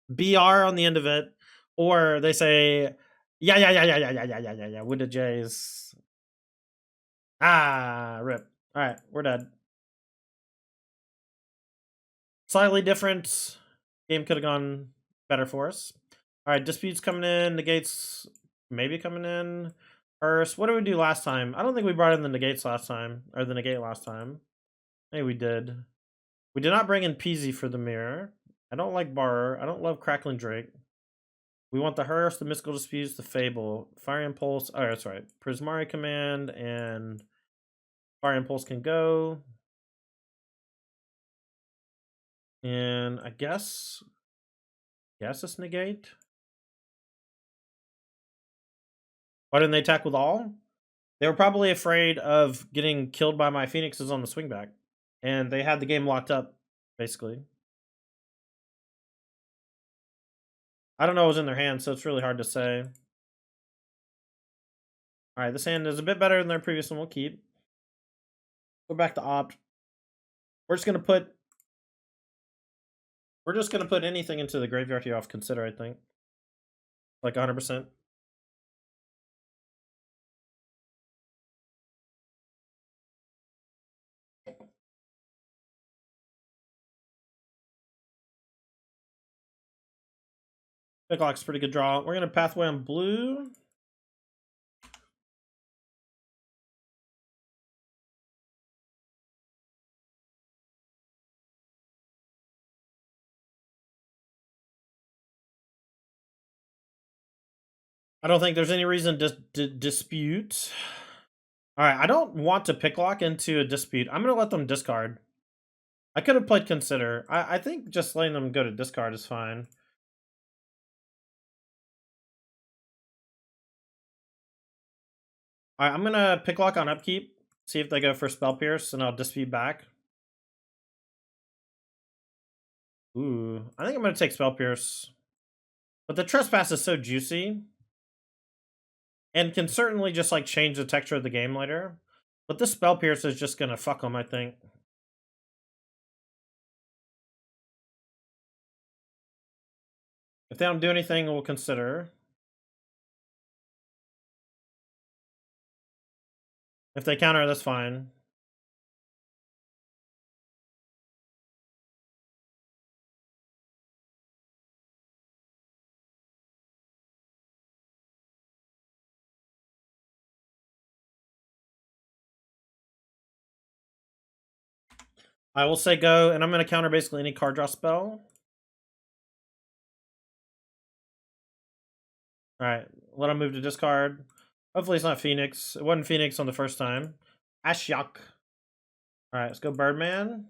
[SPEAKER 1] BR on the end of it, or they say yeah with the J's. Ah, rip. All right, we're dead. Slightly different. Game could have gone better for us. All right, disputes coming in. Negates maybe coming in. First, what did we do last time? I don't think we brought in the negates last time, or the negate last time. Maybe we did. We did not bring in Peasy for the mirror. I don't like Barrer. I don't love Crackling Drake. We want the Hearse, the Mystical Disputes, the Fable. Fire Impulse. Oh, that's right. Prismari Command and Fire Impulse can go. And I guess it's negate. Why didn't they attack with all? They were probably afraid of getting killed by my Phoenixes on the swingback. And they had the game locked up, basically. I don't know what was in their hands, so it's really hard to say. Alright, this hand is a bit better than their previous one. We'll keep. Go back to opt. We're just gonna put anything into the graveyard here off consider, I think. Like 100%. Picklock's a pretty good draw. We're gonna pathway on blue. I don't think there's any reason to dispute. Alright, I don't want to picklock into a dispute. I'm gonna let them discard. I could have played consider. I think just letting them go to discard is fine. Alright, I'm gonna pick lock on upkeep, see if they go for Spell Pierce, and I'll dispute back. Ooh, I think I'm gonna take Spell Pierce. But the Trespass is so juicy, and can certainly just, like, change the texture of the game later. But this Spell Pierce is just gonna fuck them, I think. If they don't do anything, we'll consider. If they counter, that's fine. I will say go, and I'm gonna counter basically any card draw spell. Alright, let him move to discard. Hopefully it's not Phoenix. It wasn't Phoenix on the first time. Ashiok. Alright, let's go Birdman.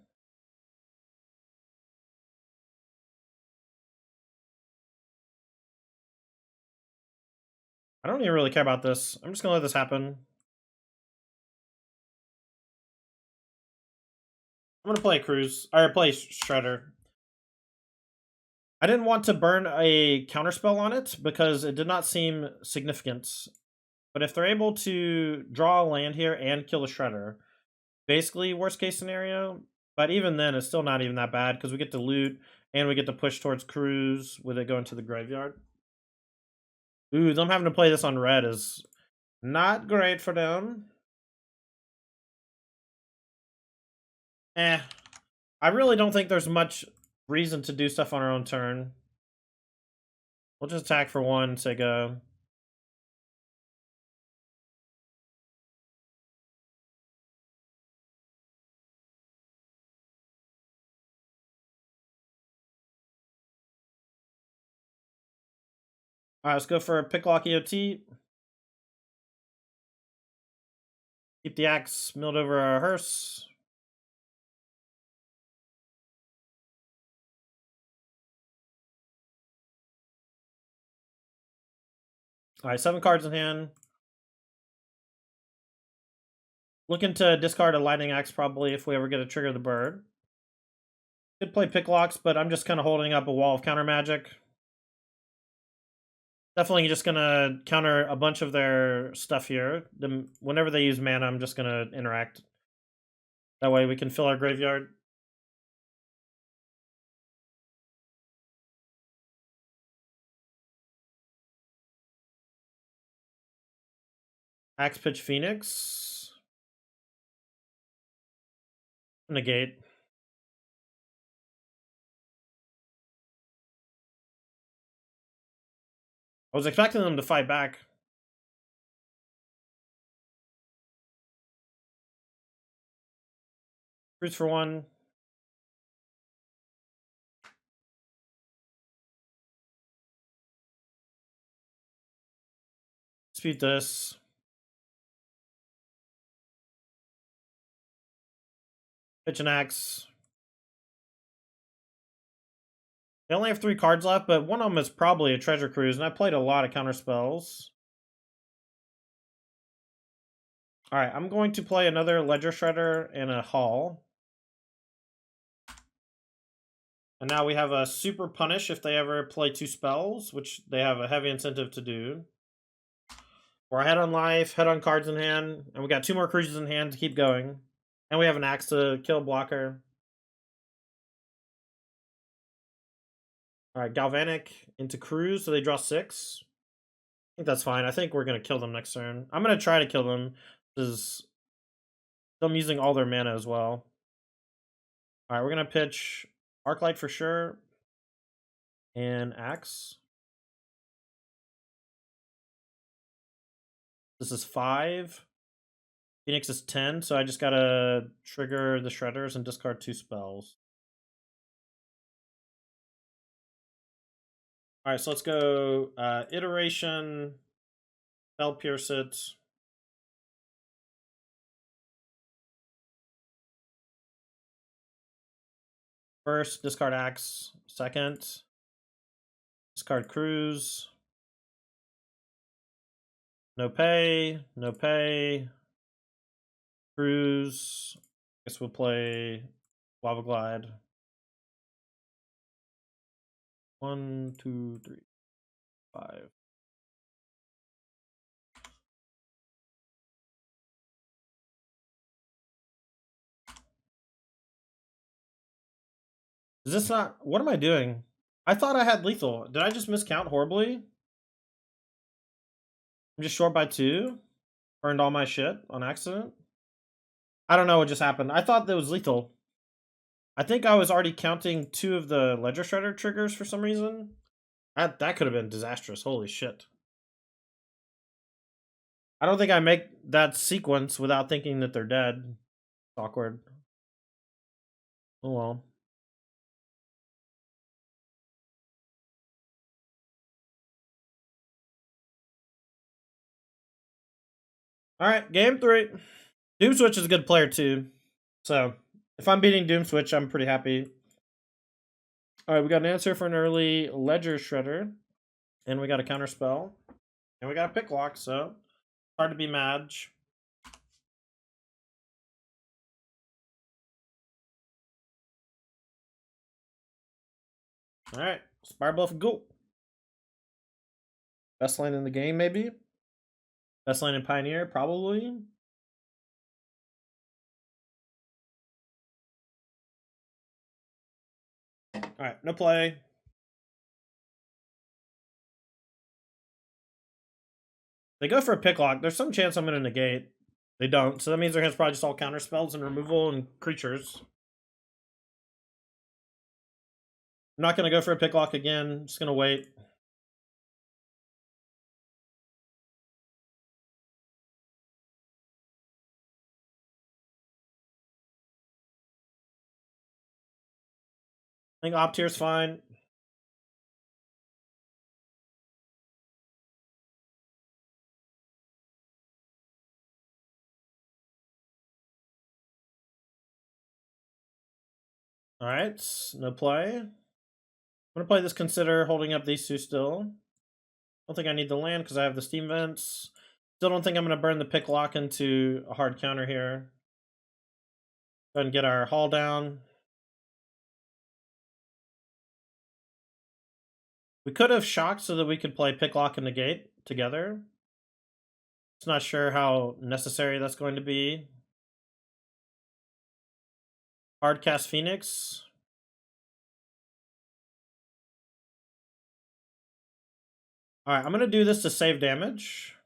[SPEAKER 1] I don't even really care about this. I'm just gonna let this happen. I'm gonna play Cruise, or play Shredder. I didn't want to burn a counterspell on it because it did not seem significant. But if they're able to draw a land here and kill a Shredder, basically worst case scenario. But even then, it's still not even that bad because we get to loot and we get to push towards Cruise with it going to the graveyard. Ooh, them having to play this on red is not great for them. I really don't think there's much reason to do stuff on our own turn. We'll just attack for one, say go. Alright, let's go for a Picklock EOT. Keep the axe milled over our hearse. Alright, 7 cards in hand. Looking to discard a lightning axe probably if we ever get to trigger the bird. Could play Picklocks, but I'm just kind of holding up a wall of counter magic. Definitely just gonna counter a bunch of their stuff here. Whenever they use mana, I'm just gonna interact. That way we can fill our graveyard. Axe Pitch Phoenix. Negate. I was expecting them to fight back. Cruise for one. Dispute this. Pitch an axe. They only have 3 cards left, but one of them is probably a Treasure Cruise, and I played a lot of counter spells. Alright, I'm going to play another Ledger Shredder and a Hall. And now we have a Super Punish if they ever play 2 spells, which they have a heavy incentive to do. We're ahead on life, head on cards in hand, and we got 2 more cruises in hand to keep going. And we have an axe to kill blocker. Alright, Galvanic into Cruise, so they draw 6. I think that's fine. I think we're going to kill them next turn. I'm going to try to kill them, because I'm using all their mana as well. Alright, we're going to pitch Arclight for sure, and Axe. This is 5. Phoenix is 10, so I just gotta trigger the Shredders and discard 2 spells. Alright, so let's go Iteration, Spell Pierce it. First, discard Axe. Second, discard Cruise. No pay. No pay. Cruise. Guess we'll play Lava Glide. 1, 2, 3, 5. Is this not... What am I doing? I thought I had lethal. Did I just miscount horribly? I'm just short by 2? Burned all my shit on accident? I don't know what just happened. I thought that was lethal. I think I was already counting 2 of the Ledger Shredder triggers for some reason. That could have been disastrous. Holy shit. I don't think I make that sequence without thinking that they're dead. It's awkward. Oh well. Alright, game 3. Doom Switch is a good player too. So, if I'm beating Doom Switch, I'm pretty happy. Alright, we got an answer for an early Ledger Shredder. And we got a counter spell. And we got a pick lock, so hard to be mad. Alright, Spire Bluff go. Best lane in the game, maybe? Best lane in Pioneer, probably. Alright, no play. They go for a pick lock. There's some chance I'm going to negate. They don't. So that means their hand's probably just all counter spells and removal and creatures. I'm not going to go for a pick lock again. I'm just going to wait. I think Op tier's fine. Alright, no play. I'm going to play this Consider, holding up these 2 still. Don't think I need the land because I have the Steam Vents. Still don't think I'm going to burn the pick lock into a hard counter here. Go ahead and get our haul down. We could have shocked so that we could play pick lock and negate together. Just not sure how necessary that's going to be. Hardcast Phoenix. Alright, I'm going to do this to save damage.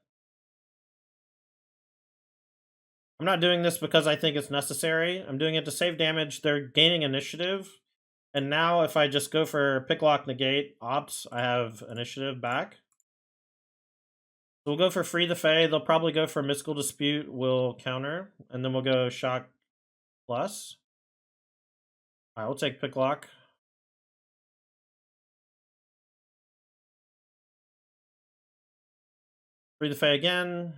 [SPEAKER 1] I'm not doing this because I think it's necessary. I'm doing it to save damage. They're gaining initiative. And now if I just go for pick lock negate ops, I have initiative back. So we'll go for Free the Fae. They'll probably go for Mystical Dispute. We'll counter. And then we'll go Shock Plus. Alright, we'll take pick lock. Free the Fae again.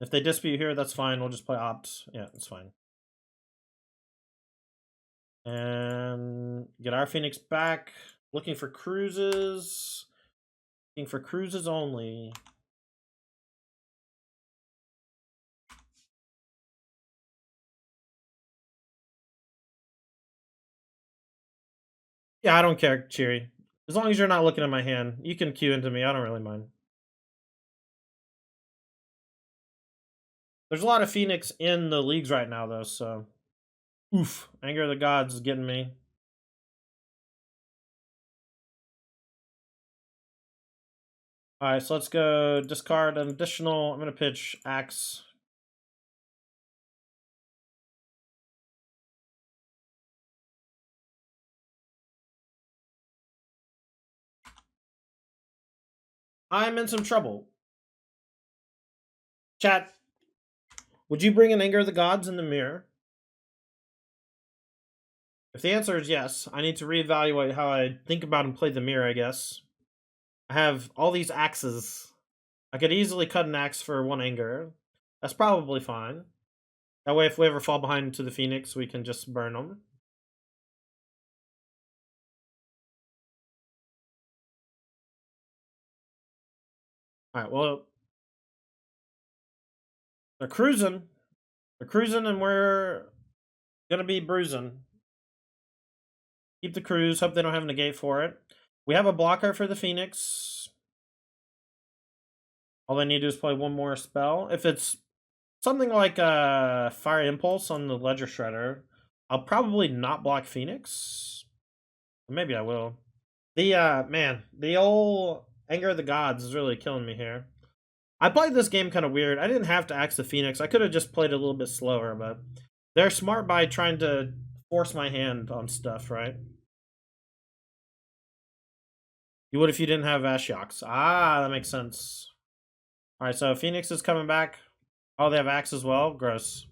[SPEAKER 1] If they dispute here, that's fine. We'll just play opt. Yeah, that's fine. And get our Phoenix back. Looking for cruises. Looking for cruises only. Yeah, I don't care, Cheery. As long as you're not looking at my hand, you can queue into me. I don't really mind. There's a lot of Phoenix in the leagues right now, though, so... Oof. Anger of the Gods is getting me. Alright, so let's go discard an additional... I'm going to pitch Axe. I'm in some trouble. Chat, would you bring an Anger of the Gods in the mirror? If the answer is yes, I need to reevaluate how I think about and play the mirror, I guess. I have all these axes. I could easily cut an axe for 1 anger. That's probably fine. That way, if we ever fall behind to the Phoenix, we can just burn them. Alright, well, They're cruising. They're cruising, and we're gonna be bruising. Keep the cruise. Hope they don't have a negate for it. We have a blocker for the Phoenix. All they need to do is play one more spell. If it's something like Fire Impulse on the Ledger Shredder, I'll probably not block Phoenix. Maybe I will. The man, the old Anger of the Gods is really killing me here. I played this game kind of weird. I didn't have to axe the Phoenix. I could have just played a little bit slower, but they're smart by trying to force my hand on stuff, right? You would if you didn't have Ashioks. Ah, that makes sense. Alright, so Phoenix is coming back. Oh, they have axe as well? Gross.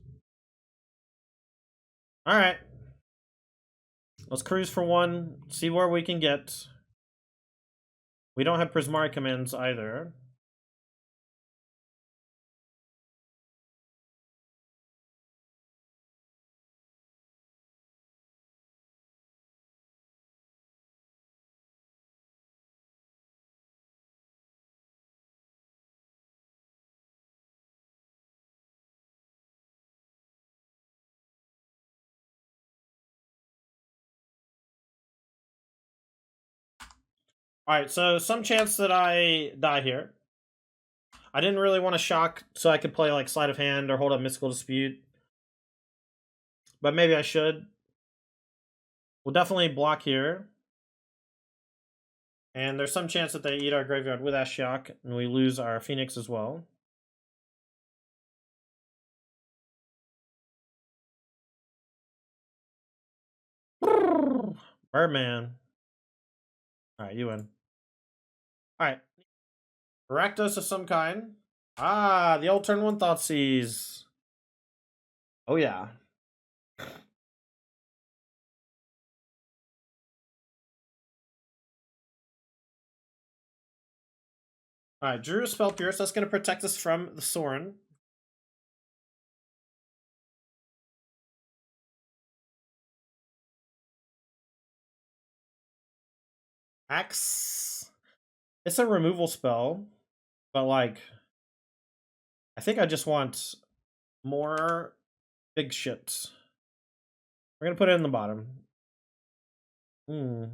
[SPEAKER 1] Alright. Let's cruise for one. See where we can get. We don't have Prismari commands either. Alright, so some chance that I die here. I didn't really want to shock so I could play like Sleight of Hand or hold up Mystical Dispute. But maybe I should. We'll definitely block here. And there's some chance that they eat our graveyard with Ashiok, and we lose our Phoenix as well. Birdman. Alright, you win. Alright. Rakdos of some kind. Ah, the old turn 1 Thoughtseize. Oh yeah. Alright, drew a Spell Pierce. That's going to protect us from the Sorin. Axe. It's a removal spell, but like, I think I just want more big shit. We're going to put it in the bottom. I'm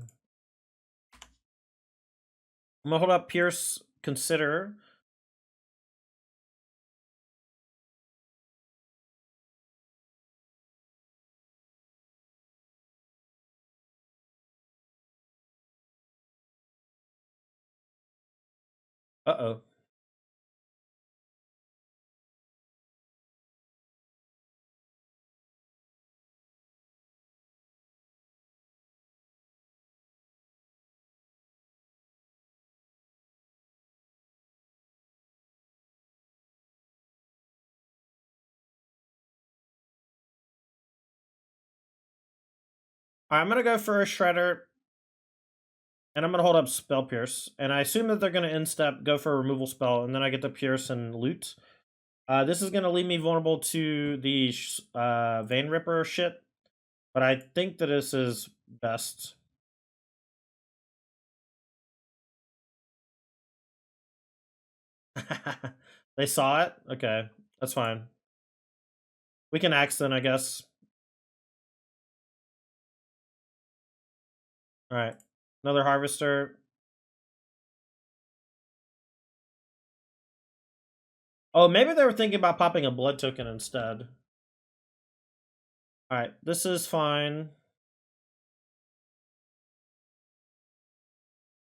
[SPEAKER 1] going to hold up Pierce, Consider. Uh-oh. Alright, I'm going to go for a Shredder. And I'm going to hold up Spell Pierce. And I assume that they're going to instep, go for a removal spell, and then I get to Pierce and loot. This is going to leave me vulnerable to the Vein Ripper shit. But I think that this is best. They saw it? Okay, that's fine. We can axe then, I guess. Alright. Another Harvester. Oh, maybe they were thinking about popping a Blood Token instead. Alright, this is fine.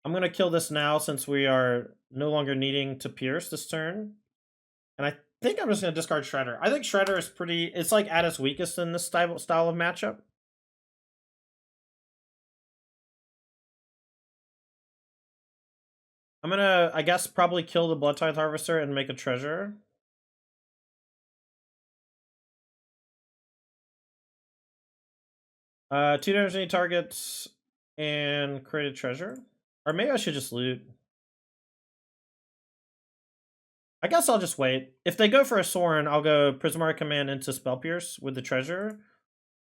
[SPEAKER 1] I'm going to kill this now since we are no longer needing to pierce this turn. And I think I'm just going to discard Shredder. I think Shredder is pretty... It's like at its weakest in this style of matchup. I'm going to, I guess, probably kill the Blood Tithe Harvester and make a treasure. Two damage to any targets and create a treasure. Or maybe I should just loot. I guess I'll just wait. If they go for a Sorin, I'll go Prismari Command into Spell Pierce with the treasure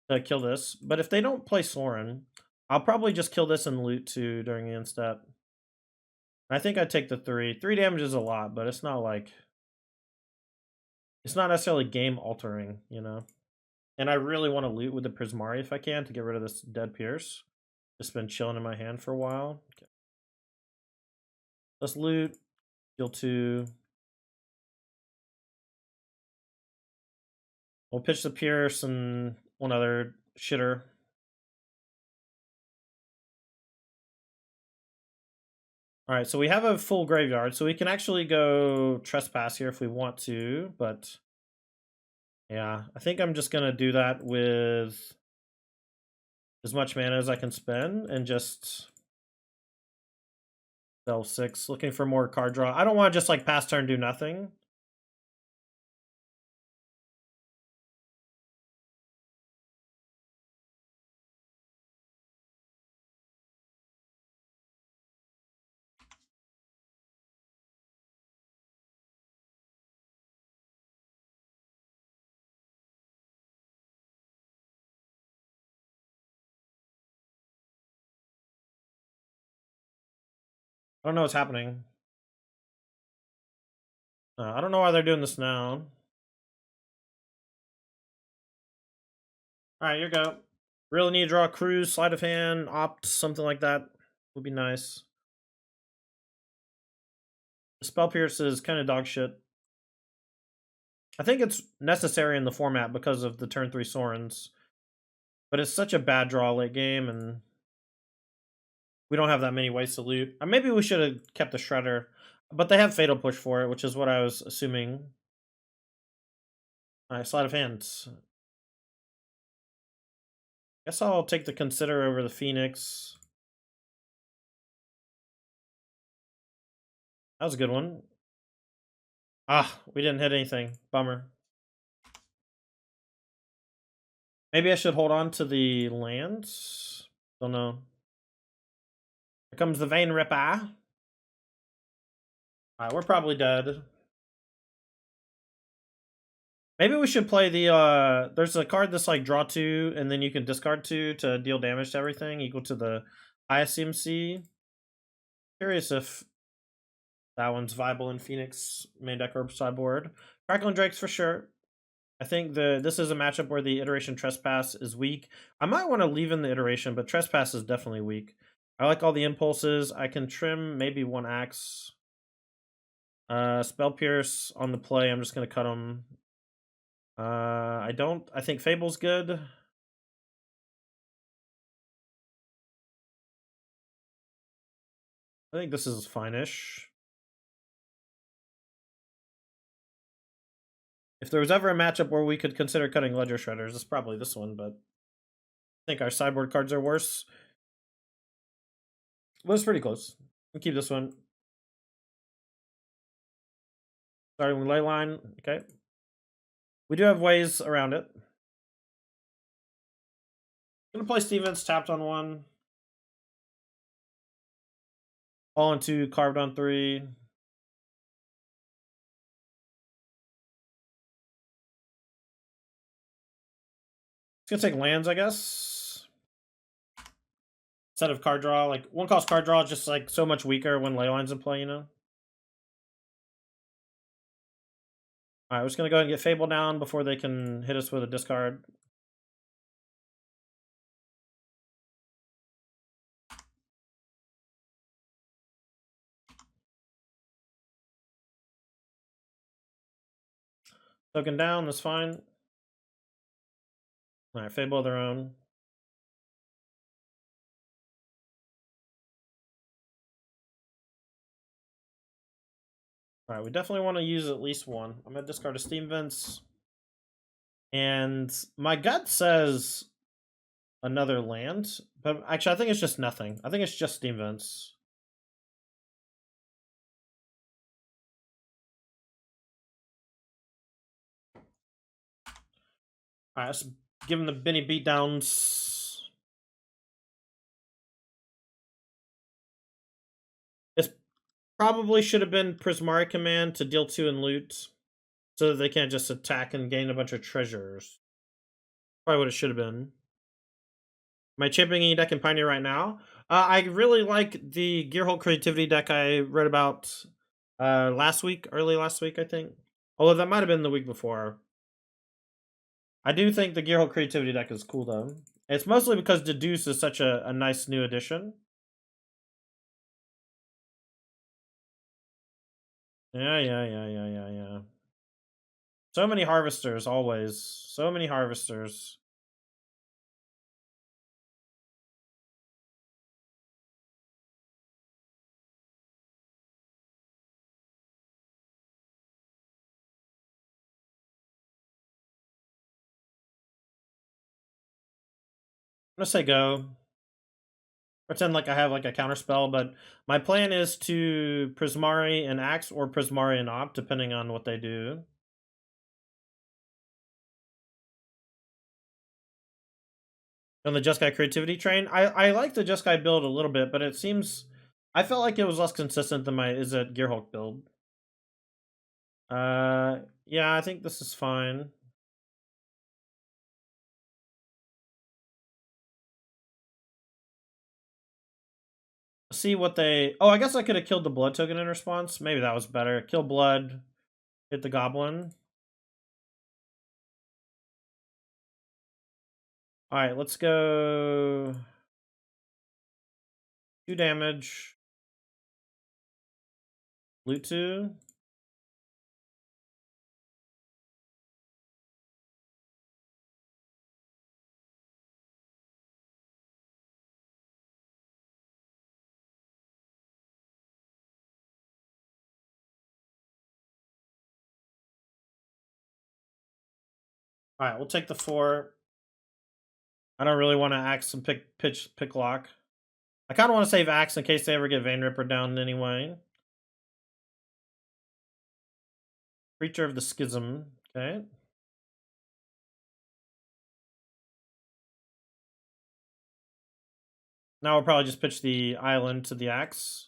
[SPEAKER 1] to kill this. But if they don't play Sorin, I'll probably just kill this and loot too during the end step. I think I'd take the 3. 3 damage is a lot, but it's not like... It's not necessarily game altering, you know. And I really want to loot with the Prismari if I can to get rid of this dead Pierce. Just been chilling in my hand for a while. Okay. Let's loot. Deal 2. We'll pitch the Pierce and one other shitter. Alright, so we have a full graveyard, so we can actually go Trespass here if we want to, but yeah, I think I'm just gonna do that with as much mana as I can spend and just spell 6, looking for more card draw. I don't want to just like pass turn do nothing. I don't know what's happening. I don't know why they're doing this now. Alright, here you go. Really need to draw a cruise, sleight of hand, opt, something like that would be nice. The Spell Pierce is kind of dog shit. I think it's necessary in the format because of the turn 3 Sorens. But it's such a bad draw late game, and we don't have that many ways to loot. Maybe we should have kept the Shredder. But they have Fatal Push for it, which is what I was assuming. Alright, sleight of hand. Guess I'll take the Consider over the Phoenix. That was a good one. Ah, we didn't hit anything. Bummer. Maybe I should hold on to the lands? Don't know. Here comes the Vein Ripper. Alright, we're probably dead. Maybe we should play the, there's a card that's like draw 2, and then you can discard 2 to deal damage to everything, equal to the ISMC. Curious if that one's viable in Phoenix main deck or sideboard. Crackling Drakes for sure. I think this is a matchup where the iteration Trespass is weak. I might want to leave in the iteration, but Trespass is definitely weak. I like all the impulses. I can trim maybe one axe. Spell Pierce on the play. I'm just going to cut them. I think Fable's good. I think this is fine-ish. If there was ever a matchup where we could consider cutting Ledger Shredders, it's probably this one, but I think our sideboard cards are worse. But it's pretty close. We'll keep this one. Starting with Leyline. Okay. We do have ways around it. Gonna play Stevens, tapped on 1. All on 2, carved on 3. It's gonna take lands, I guess. Instead of card draw. Like, 1 cost card draw is just like so much weaker when Leyline's in play, you know? Alright, we're just gonna go ahead and get Fable down before they can hit us with a discard. Token down, that's fine. Alright, Fable of their own. Alright, we definitely want to use at least 1. I'm gonna discard a Steam Vents. And my gut says another land, but actually I think it's just nothing. I think it's just Steam Vents. Alright, let's give him the Benny beatdowns. It probably should have been Prismari Command to deal 2 and loot, so that they can't just attack and gain a bunch of treasures. Probably what it should have been. Am I championing deck in Pioneer right now? I really like the Gearhole Creativity deck I read about last week, early last week, I think. Although that might have been the week before. I do think the Gearhulk Creativity deck is cool, though. It's mostly because Deduce is such a nice new addition. Yeah. So many harvesters, always. So many harvesters. I'm gonna say go. Pretend like I have like a counter spell, but my plan is to Prismari and Axe or Prismari and Op, depending on what they do. On the Just Guy Creativity train, I like the Just Guy build a little bit, but it seems I felt like it was less consistent than my Izzet Gearhulk build. Yeah, I think this is fine. See what they. Oh, I guess I could have killed the blood token in response. Maybe that was better. Kill blood, hit the goblin. All right, let's go. 2 damage. Loot 2. All right, we'll take the 4. I don't really want to axe and pick lock. I kind of want to save axe in case they ever get Vein Ripper down anyway. Creature of the Schism. Okay. Now we'll probably just pitch the island to the axe.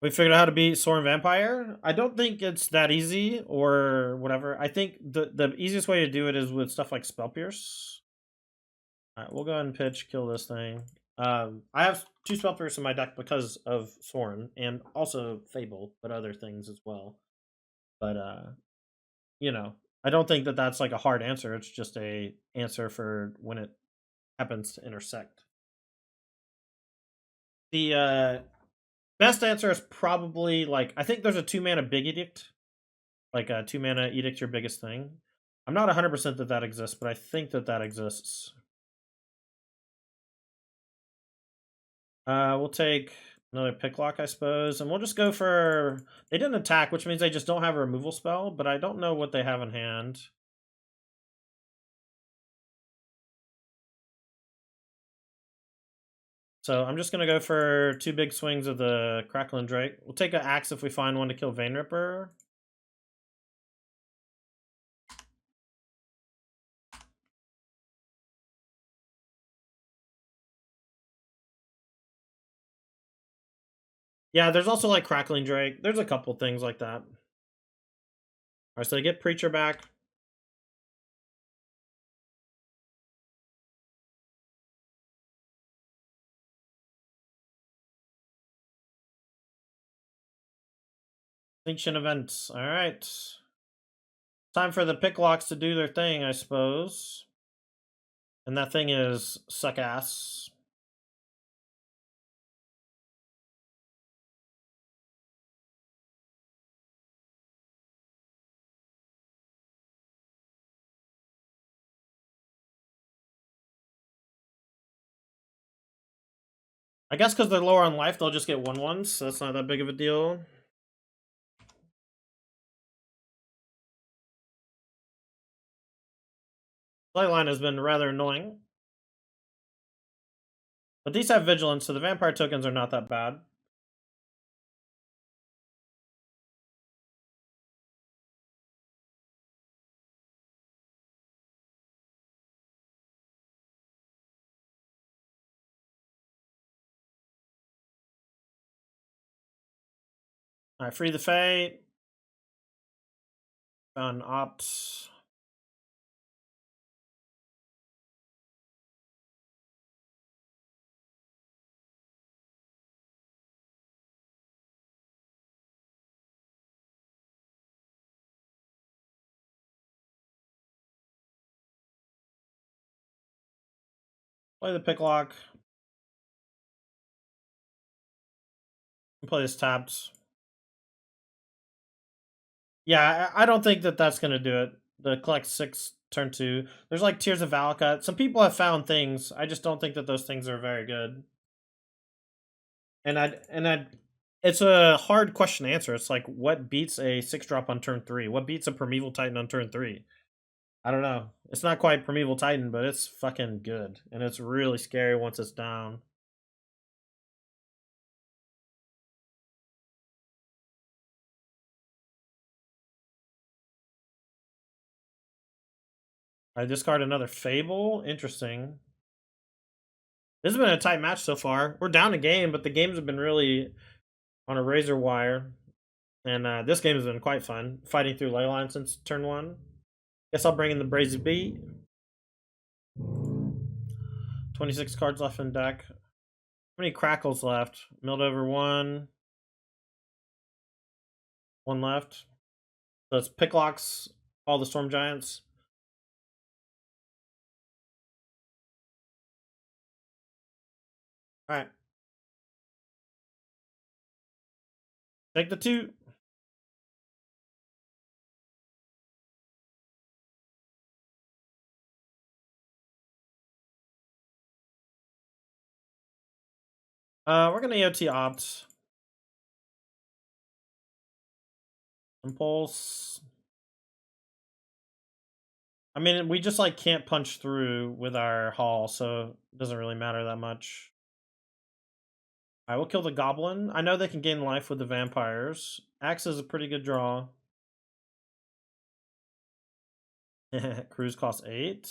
[SPEAKER 1] We figured out how to beat Sorin Vampire. I don't think it's that easy or whatever. I think the easiest way to do it is with stuff like Spell Pierce. Alright, we'll go ahead and pitch, kill this thing. I have 2 Spell Pierce in my deck because of Sorin, and also Fable, but other things as well. But, you know, I don't think that that's like a hard answer. It's just a answer for when it happens to intersect. The best answer is probably like I think there's a 2-mana Big Edict, like a 2-mana Edict your biggest thing. I'm not 100% that that exists, but I think that that exists. We'll take another Picklock, I suppose, and we'll just go for. They didn't attack, which means they just don't have a removal spell, but I don't know what they have in hand. So I'm just gonna go for 2 big swings of the Crackling Drake. We'll take an axe if we find one to kill Vein Ripper. Yeah, there's also like Crackling Drake. There's a couple things like that. Alright, so I get Preacher back. Extinction events. Alright. Time for the Picklocks to do their thing, I suppose. And that thing is suck ass. I guess because they're lower on life, they'll just get 1/1s, so that's not that big of a deal. Sightline has been rather annoying. But these have Vigilance, so the Vampire tokens are not that bad. Alright, free the Fae. Found Opt. Play the pick lock. Play this tapped. Yeah, I don't think that that's gonna do it. The collect 6 turn 2. There's like Tears of Valakut. Some people have found things. I just don't think that those things are very good. And I'd it's a hard question to answer. It's like, what beats a 6-drop on turn 3? What beats a Primeval Titan on turn 3? I don't know. It's not quite Primeval Titan, but it's fucking good. And it's really scary once it's down. I discard another Fable. Interesting. This has been a tight match so far. We're down a game, but the games have been really on a razor wire. And this game has been quite fun. Fighting through Leyline since turn 1. Guess I'll bring in the Brazy Beat. 26 cards left in deck. How many Crackles left? Milled over 1. 1 left. So it's Picklocks, all the Storm Giants. Alright. Take the 2. We're gonna EOT opt. Impulse. I mean, we just like can't punch through with our haul, so it doesn't really matter that much. I will kill the Goblin. I know they can gain life with the vampires. Axe is a pretty good draw. Cruise costs 8.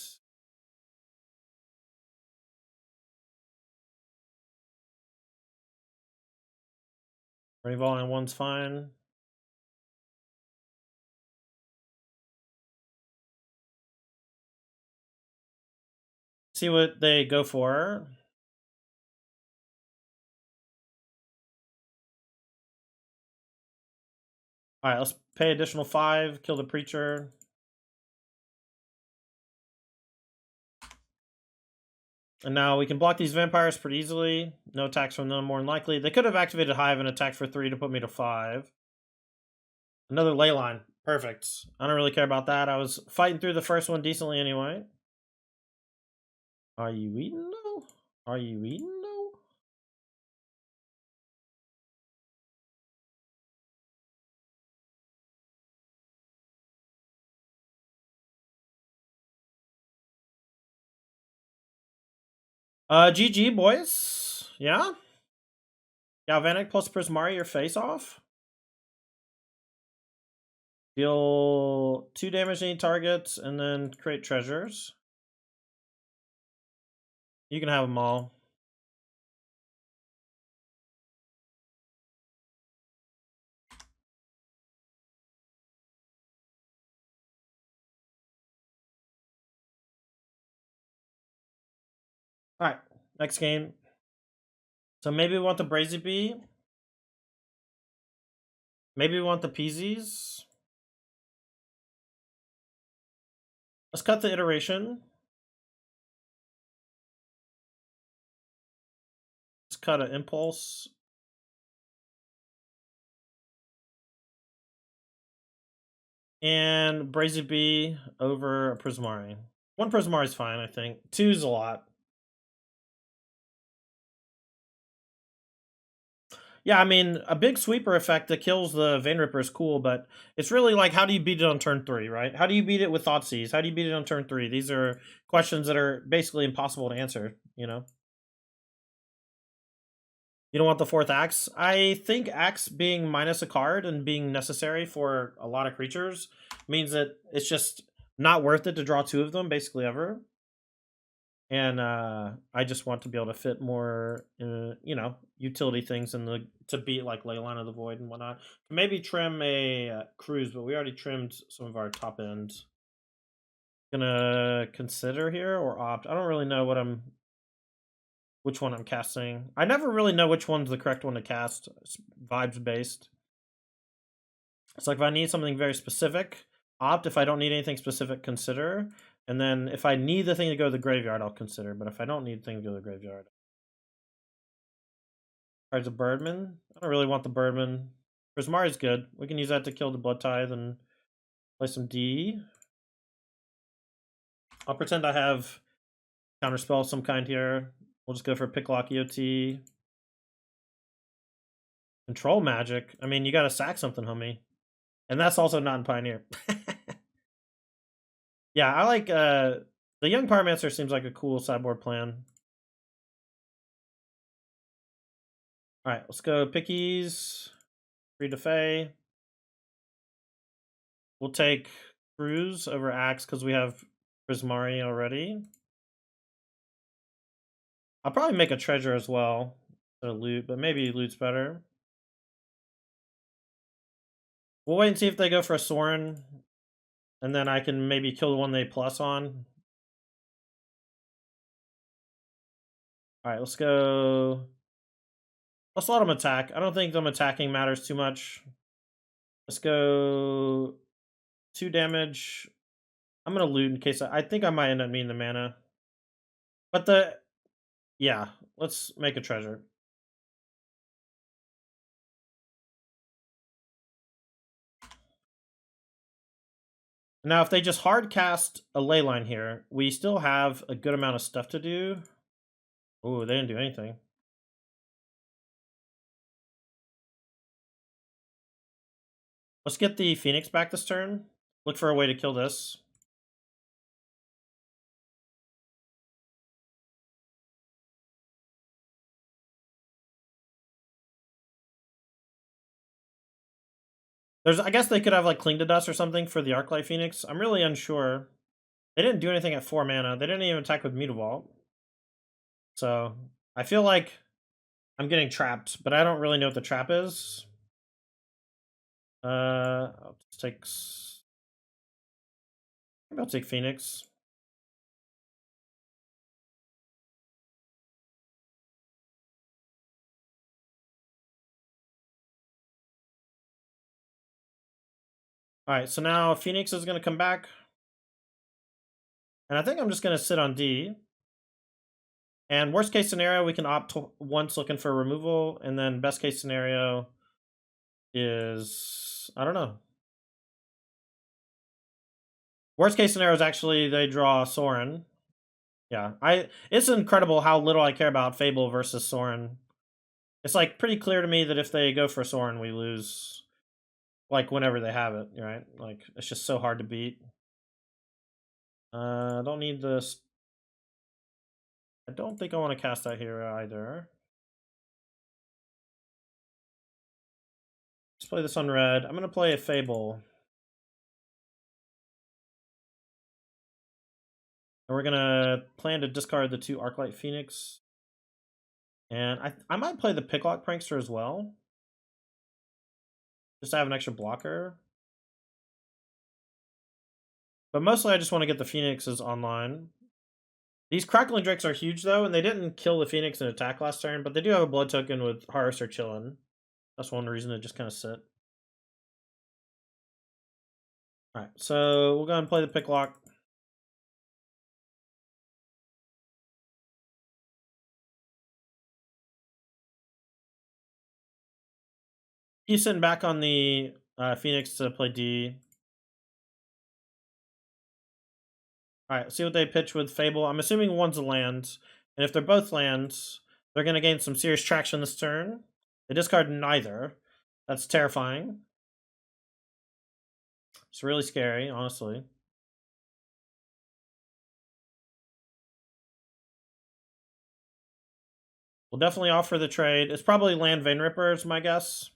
[SPEAKER 1] Ready volume 1's fine. See what they go for. Alright, let's pay additional 5, kill the Preacher. And now we can block these vampires pretty easily. No attacks from them, more than likely. They could have activated Hive and attacked for 3 to put me to 5. Another Leyline. Perfect. I don't really care about that. I was fighting through the first one decently anyway. Are you eating though? Are you eating though? GG, boys. Yeah? Galvanic plus Prismari your face off. Deal 2 damage to any targets, and then create treasures. You can have them all. Alright, next game. So maybe we want the Brazy Bee. Maybe we want the Peasies. Let's cut the iteration. Let's cut an impulse. And Brazy Bee over a Prismari. 1 Prismari is fine, I think. 2 is a lot. Yeah, I mean, a big sweeper effect that kills the Vein Ripper is cool, but it's really like, how do you beat it on turn 3, right? How do you beat it with Thoughtseize? How do you beat it on turn 3? These are questions that are basically impossible to answer, you know? You don't want the 4th Axe? I think Axe being minus a card and being necessary for a lot of creatures means that it's just not worth it to draw 2 of them, basically ever. And I just want to be able to fit more, you know, utility things in the to beat like Leyline of the Void and whatnot. Maybe trim a Cruise, but we already trimmed some of our top ends. Gonna consider here or opt. I don't really know which one I'm casting. I never really know which one's the correct one to cast. It's vibes based. It's like if I need something very specific, opt. If I don't need anything specific, consider. And then if I need the thing to go to the graveyard, I'll consider. But if I don't need the thing to go to the graveyard. Cards of Birdman. I don't really want the Birdman. Prismari's good. We can use that to kill the Blood Tithe and play some D. I'll pretend I have counterspell of some kind here. We'll just go for Picklock EOT. Control Magic. I mean, you gotta sack something, homie. And that's also not in Pioneer. Yeah, I like the Young Pyromancer seems like a cool sideboard plan. Alright, let's go Pickies. Free to Fey. We'll take Cruise over Axe because we have Prismari already. I'll probably make a treasure as well. So loot, but maybe loot's better. We'll wait and see if they go for a Sorin. And then I can maybe kill the one they plus on. Alright, let's go. Let's let them attack. I don't think them attacking matters too much. Let's go 2 damage. I'm gonna loot in case I think I might end up needing the mana. But yeah, let's make a treasure. Now, if they just hard cast a Leyline here, we still have a good amount of stuff to do. Oh, they didn't do anything. Let's get the Phoenix back this turn. Look for a way to kill this. I guess they could have like Cling to Dust or something for the Arclight Phoenix. I'm really unsure. They didn't do anything at 4 mana. They didn't even attack with Mutavault. So I feel like I'm getting trapped, but I don't really know what the trap is. I'll just take. Maybe I'll take Phoenix. All right, so now Phoenix is going to come back. And I think I'm just going to sit on D. And worst case scenario, we can opt once looking for removal. And then best case scenario is, I don't know. Worst case scenario is actually they draw Sorin. Yeah, it's incredible how little I care about Fable versus Sorin. It's like pretty clear to me that if they go for Sorin, we lose. Like whenever they have it, right? Like it's just so hard to beat. I don't need this. I don't think I want to cast that here either. Let's play this on red. I'm going to play a Fable. And we're going to plan to discard the 2 Arclight Phoenix. And I might play the Picklock Prankster as well. Just to have an extra blocker. But mostly I just want to get the Phoenixes online. These Crackling Drakes are huge though, and they didn't kill the Phoenix in attack last turn, but they do have a blood token with Harvester chilling. That's one reason to just kind of sit. Alright, so we'll go and play the Picklock. He's sitting back on the Phoenix to play D. Alright, see what they pitch with Fable. I'm assuming one's a land. And if they're both lands, they're going to gain some serious traction this turn. They discard neither. That's terrifying. It's really scary, honestly. We'll definitely offer the trade. It's probably land Vein Ripper is my guess.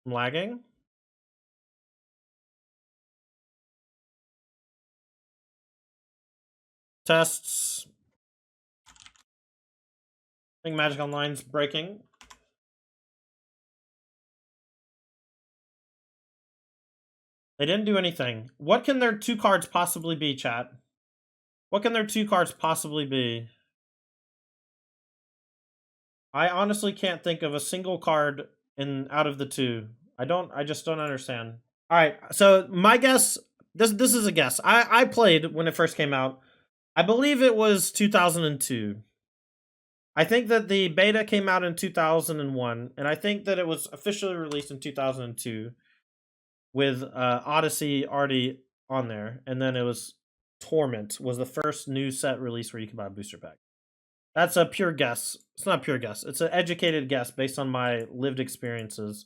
[SPEAKER 1] I'm lagging. Tests. I think Magic Online's breaking. They didn't do anything. What can their 2 cards possibly be, chat? What can their 2 cards possibly be? I honestly can't think of a single card out of the 2. I just don't understand. All right. So my guess. This is a guess. I played when it first came out. I believe it was 2002. I think that the beta came out in 2001, and I think that it was officially released in 2002 with Odyssey already on there, and then it was Torment was the first new set release where you could buy a booster pack. That's a pure guess. It's not a pure guess. It's an educated guess based on my lived experiences.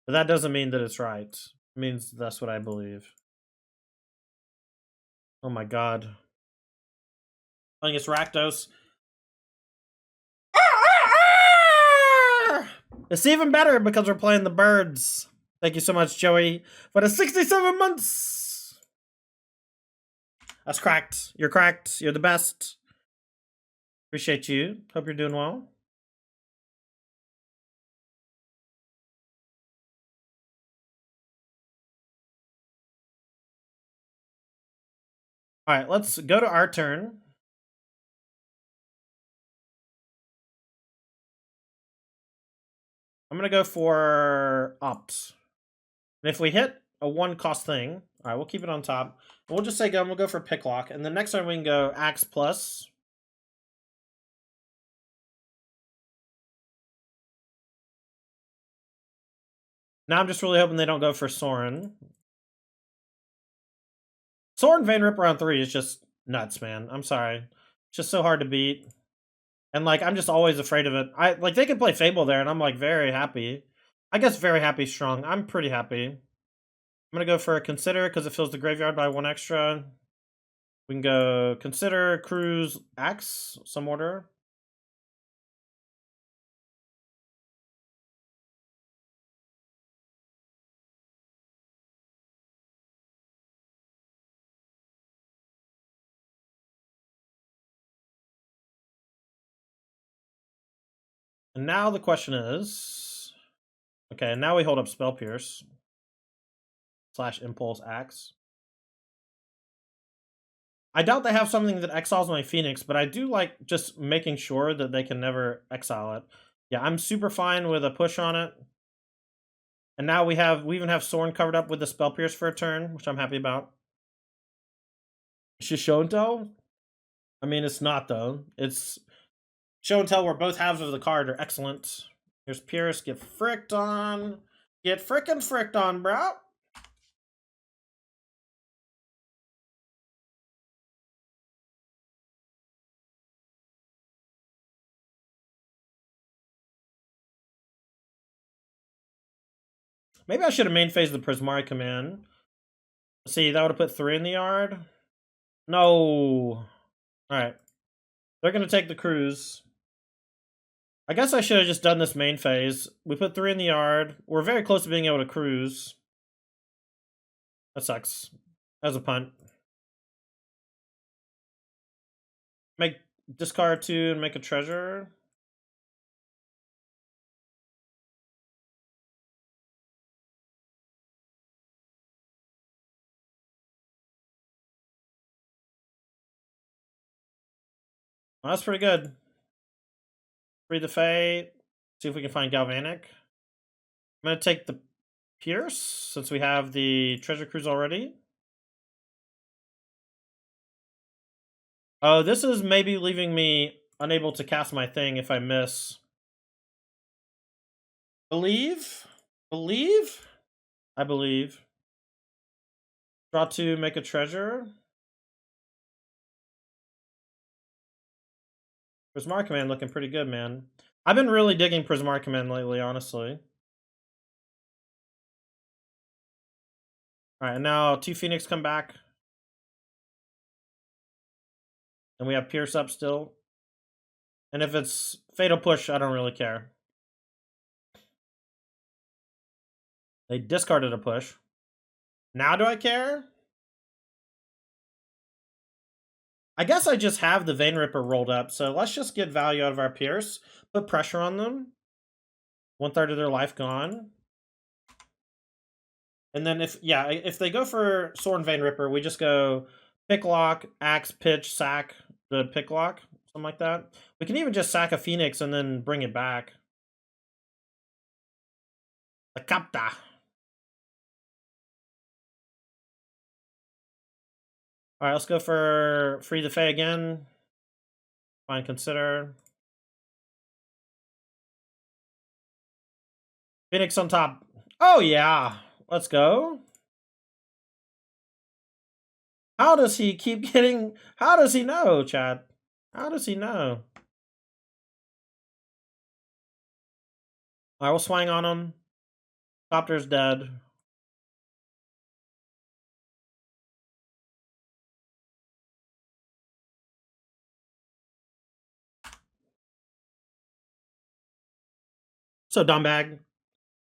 [SPEAKER 1] But that doesn't mean that it's right. It means that's what I believe. Oh my god. I think it's Rakdos. It's even better because we're playing the birds. Thank you so much, Joey, for the 67 months. That's cracked. You're cracked. You're the best. Appreciate you. Hope you're doing well. All right, let's go to our turn. I'm going to go for Opt. And if we hit a 1-cost thing, all right, we'll keep it on top. We'll just say go, and we'll go for Picklock. And the next time we can go Axe Plus. Now I'm just really hoping they don't go for Soren. Soren Vein Ripper on 3 is just nuts, man. I'm sorry. It's just so hard to beat. And like I'm just always afraid of it. I like they could play Fable there, and I'm like very happy. I guess very happy strong. I'm pretty happy. I'm gonna go for a Consider because it fills the graveyard by 1 extra. We can go Consider, Cruise, Axe, some order. And now the question is, okay, now we hold up Spell Pierce / Impulse Axe. I doubt they have something that exiles my Phoenix, but I do like just making sure that they can never exile it. Yeah, I'm super fine with a push on it. And now we even have Soren covered up with the Spell Pierce for a turn, which I'm happy about. Show and Tell? I mean, it's not though. It's Show and Tell where both halves of the card are excellent. Here's Pierce. Get fricked on. Get frickin' fricked on, bro. Maybe I should have main phased the Prismari command. See, that would have put 3 in the yard. No. Alright. They're going to take the cruise. I guess I should have just done this main phase. We put 3 in the yard. We're very close to being able to cruise. That sucks. That was a punt. Make discard 2 and make a treasure. Well, that's pretty good. Free the Fae. See if we can find Galvanic. I'm going to take the Pierce, since we have the Treasure Cruise already. Oh, this is maybe leaving me unable to cast my thing if I miss. Believe? Believe? I believe. Draw 2, make a treasure. Prismar Command looking pretty good, man. I've been really digging Prismar Command lately, honestly. Alright, and now 2 Phoenix come back. And we have Pierce up still. And if it's Fatal Push, I don't really care. They discarded a push. Now do I care? I guess I just have the Vein Ripper rolled up, so let's just get value out of our Pierce. Put pressure on them. 1/3 of their life gone. And then if they go for Sword and Vein Ripper, we just go Picklock, Axe, Pitch, sack the Picklock, something like that. We can even just sack a Phoenix and then bring it back. The Capta. All right, let's go for Free the Fae again. Fine, consider. Phoenix on top. Oh, yeah. Let's go. How does he keep getting... How does he know, Chad? How does he know? All right, we'll swing on him. Copter's dead. So, dumb bag.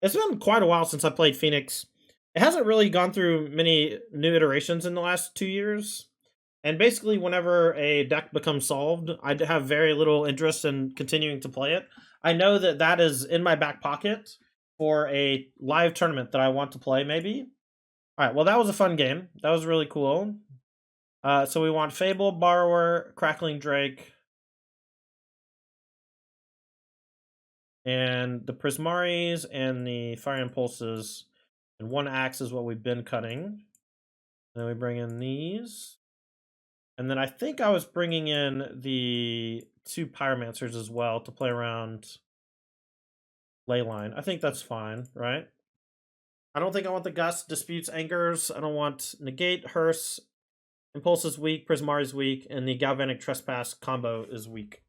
[SPEAKER 1] It's been quite a while since I played Phoenix. It hasn't really gone through many new iterations in the last 2 years. And basically, whenever a deck becomes solved, I have very little interest in continuing to play it. I know that that is in my back pocket for a live tournament that I want to play, maybe. All right, well, that was a fun game. That was really cool. So we want Fable, Borrower, Crackling Drake, and the Prismaris and the Fire Impulses. And 1 axe is what we've been cutting. Then we bring in these. And then I think I was bringing in the 2 Pyromancers as well to play around Leyline. I think that's fine, right? I don't think I want the Gust, Disputes, Angers. I don't want Negate, Hearse. Impulse is weak, Prismar is weak, and the Galvanic Trespass combo is weak.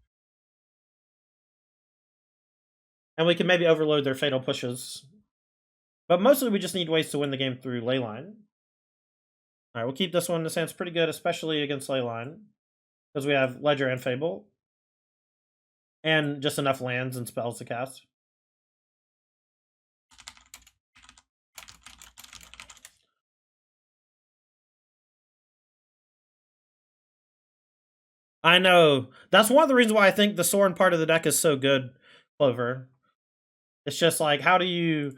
[SPEAKER 1] And we can maybe overload their Fatal Pushes. But mostly we just need ways to win the game through Leyline. Alright, we'll keep this one. This hand's pretty good, especially against Leyline. Because we have Ledger and Fable. And just enough lands and spells to cast. I know. That's one of the reasons why I think the Sorin part of the deck is so good, Clover. It's just like how do you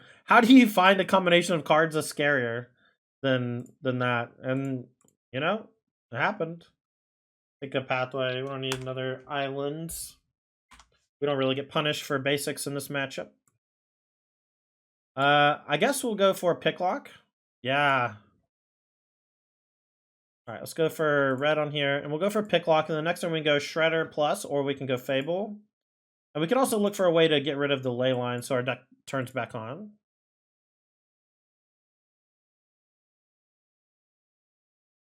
[SPEAKER 1] find a combination of cards that's scarier than that? And you know, it happened. Pick a pathway. We don't need another island. We don't really get punished for basics in this matchup. I guess we'll go for Picklock. Yeah. All right, let's go for red on here, and we'll go for Picklock. And the next one we can go Shredder plus, or we can go Fable. And we can also look for a way to get rid of the ley line so our deck turns back on.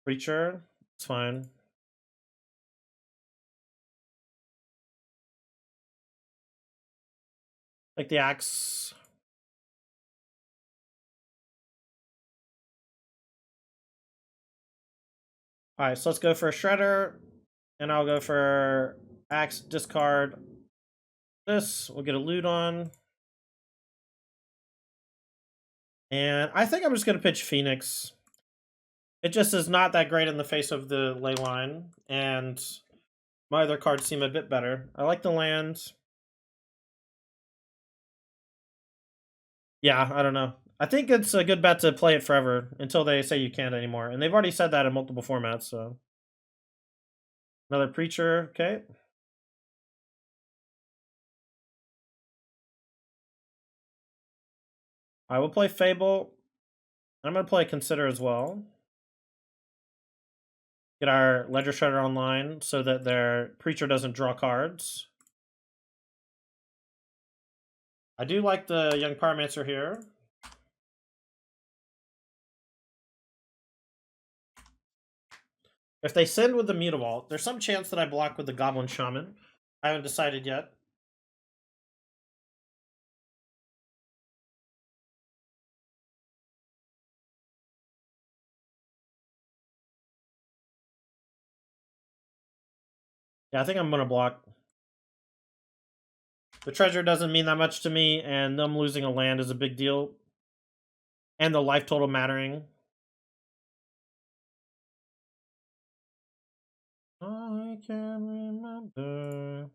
[SPEAKER 1] Preacher, it's fine. Like the axe. All right, so let's go for a Shredder, and I'll go for axe, discard this. We'll get a loot on. And I think I'm just going to pitch Phoenix. It just is not that great in the face of the ley line, and my other cards seem a bit better. I like the land. Yeah, I don't know. I think it's a good bet to play it forever until they say you can't anymore. And they've already said that in multiple formats, so. Another Preacher, okay. I will play Fable. I'm going to play Consider as well. Get our Ledger Shredder online so that their Preacher doesn't draw cards. I do like the Young Pyromancer here. If they send with the Mutavault, there's some chance that I block with the Goblin Shaman. I haven't decided yet. Yeah, I think I'm going to block. The treasure doesn't mean that much to me, and them losing a land is a big deal. And the life total mattering. I can remember.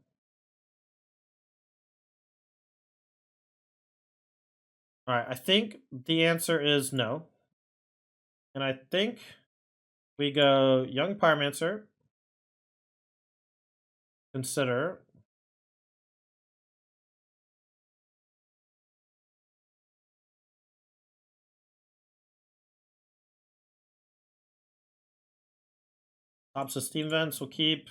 [SPEAKER 1] Alright, I think the answer is no. And I think we go Young Pyromancer. Consider. Stops the steam vents, we'll keep.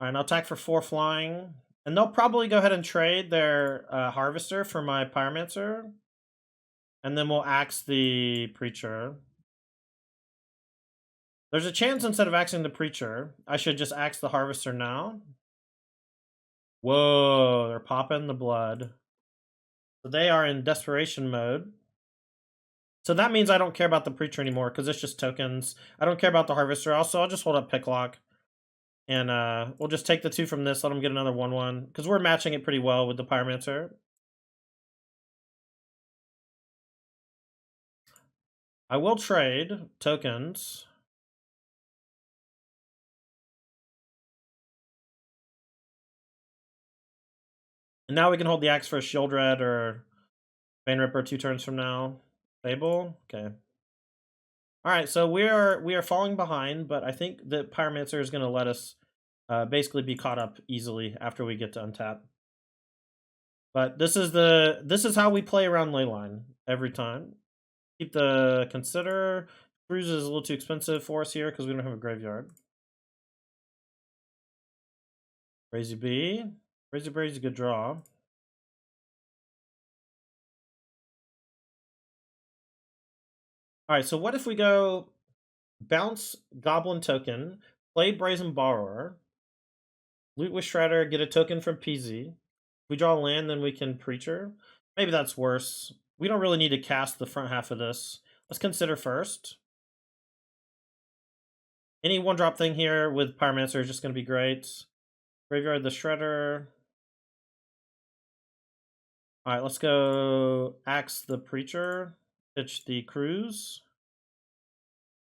[SPEAKER 1] Alright, I'll attack for 4 flying. And they'll probably go ahead and trade their Harvester for my Pyromancer. And then we'll axe the Preacher. There's a chance instead of axing the Preacher, I should just axe the Harvester now. Whoa, they're popping the blood. So they are in desperation mode. So that means I don't care about the Preacher anymore, because it's just tokens. I don't care about the Harvester. Also, I'll just hold up Picklock. And we'll just take the 2 from this, let them get another 1/1. Because we're matching it pretty well with the Pyromancer. I will trade tokens. And now we can hold the axe for a Shield Red or Bane Ripper 2 turns from now. Stable? Okay. Alright, so we are falling behind, but I think the Pyromancer is going to let us basically be caught up easily after we get to untap. But this is how we play around Leyline every time. Keep the Consider. Cruise is a little too expensive for us here because we don't have a graveyard. Crazy Bee. Crazy Bee's a good draw. Alright, so what if we go bounce Goblin Token, play Brazen Borrower, loot with Shredder, get a token from PZ. If we draw land, then we can Preacher. Maybe that's worse. We don't really need to cast the front half of this. Let's consider first. Any 1-drop thing here with Pyromancer is just going to be great. Graveyard the Shredder. Alright, let's go axe the Preacher. Pitch the Cruise.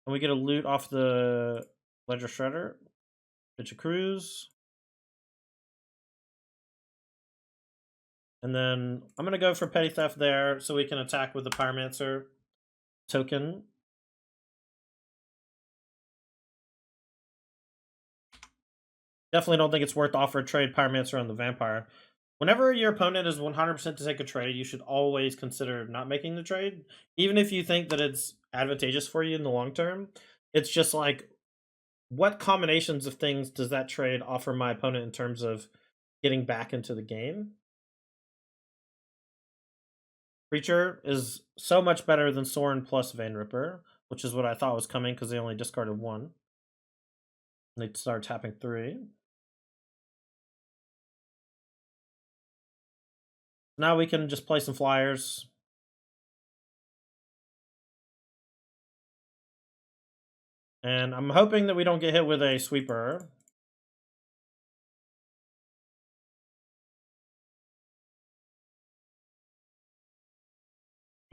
[SPEAKER 1] And we get a loot off the Ledger Shredder. Pitch a Cruise. And then I'm going to go for Petty Theft there so we can attack with the Pyromancer token. Definitely don't think it's worth to offer a trade Pyromancer on the Vampire. Whenever your opponent is 100% to take a trade, you should always consider not making the trade. Even if you think that it's advantageous for you in the long term, it's just like, what combinations of things does that trade offer my opponent in terms of getting back into the game? Preacher is so much better than Sorin plus Vane Ripper, which is what I thought was coming because they only discarded 1. They start tapping 3. Now we can just play some flyers. And I'm hoping that we don't get hit with a sweeper.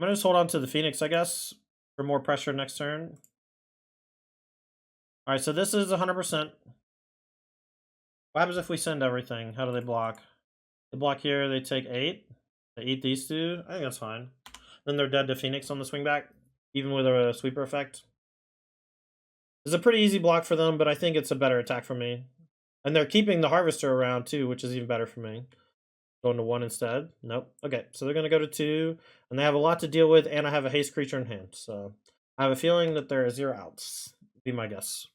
[SPEAKER 1] I'm going to just hold on to the Phoenix, I guess, for more pressure next turn. Alright, so this is 100%. What happens if we send everything? How do they block? They block here, they take 8. They eat these 2. I think that's fine. Then they're dead to Phoenix on the swing back, even with a sweeper effect. It's a pretty easy block for them, but I think it's a better attack for me. And they're keeping the Harvester around too, which is even better for me. Going to 1 instead. Nope. Okay, so they're going to go to 2, and they have a lot to deal with, and I have a haste creature in hand. So I have a feeling that there are 0 outs. Be my guess.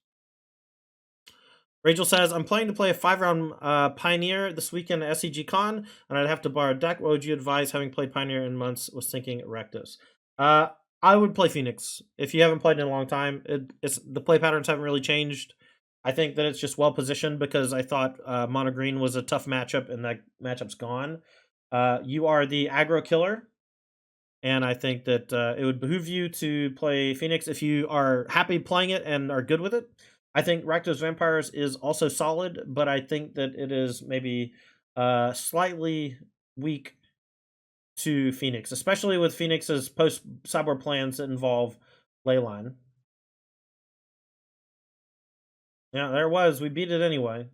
[SPEAKER 1] Rachel says, I'm planning to play a 5-round Pioneer this weekend at SCG Con, and I'd have to borrow a deck. What would you advise, having played Pioneer in months, was thinking Rectus? I would play Phoenix. If you haven't played in a long time, it's the play patterns haven't really changed. I think that it's just well positioned because I thought Mono Green was a tough matchup, and that matchup's gone. You are the aggro killer, and I think that it would behoove you to play Phoenix if you are happy playing it and are good with it. I think Rakdos Vampires is also solid, but I think that it is maybe slightly weak to Phoenix, especially with Phoenix's post-sideboard plans that involve Leyline. Yeah, there it was. We beat it anyway.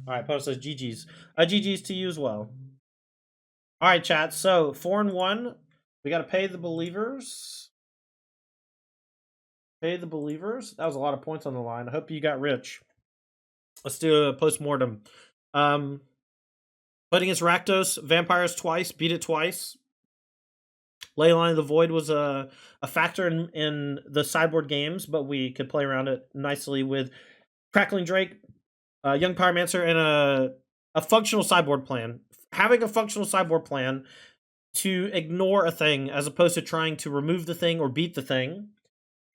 [SPEAKER 1] All right, Post says GG's. GG's to you as well. All right, chat. So 4-1. We got to pay the believers. Pay the believers. That was a lot of points on the line. I hope you got rich. Let's do a post-mortem. Um, played against Rakdos, Vampires twice, beat it twice. Leyline of the Void was a factor in the sideboard games, but we could play around it nicely with Crackling Drake, Young Pyromancer, and a functional sideboard plan. Having a functional sideboard plan to ignore a thing as opposed to trying to remove the thing or beat the thing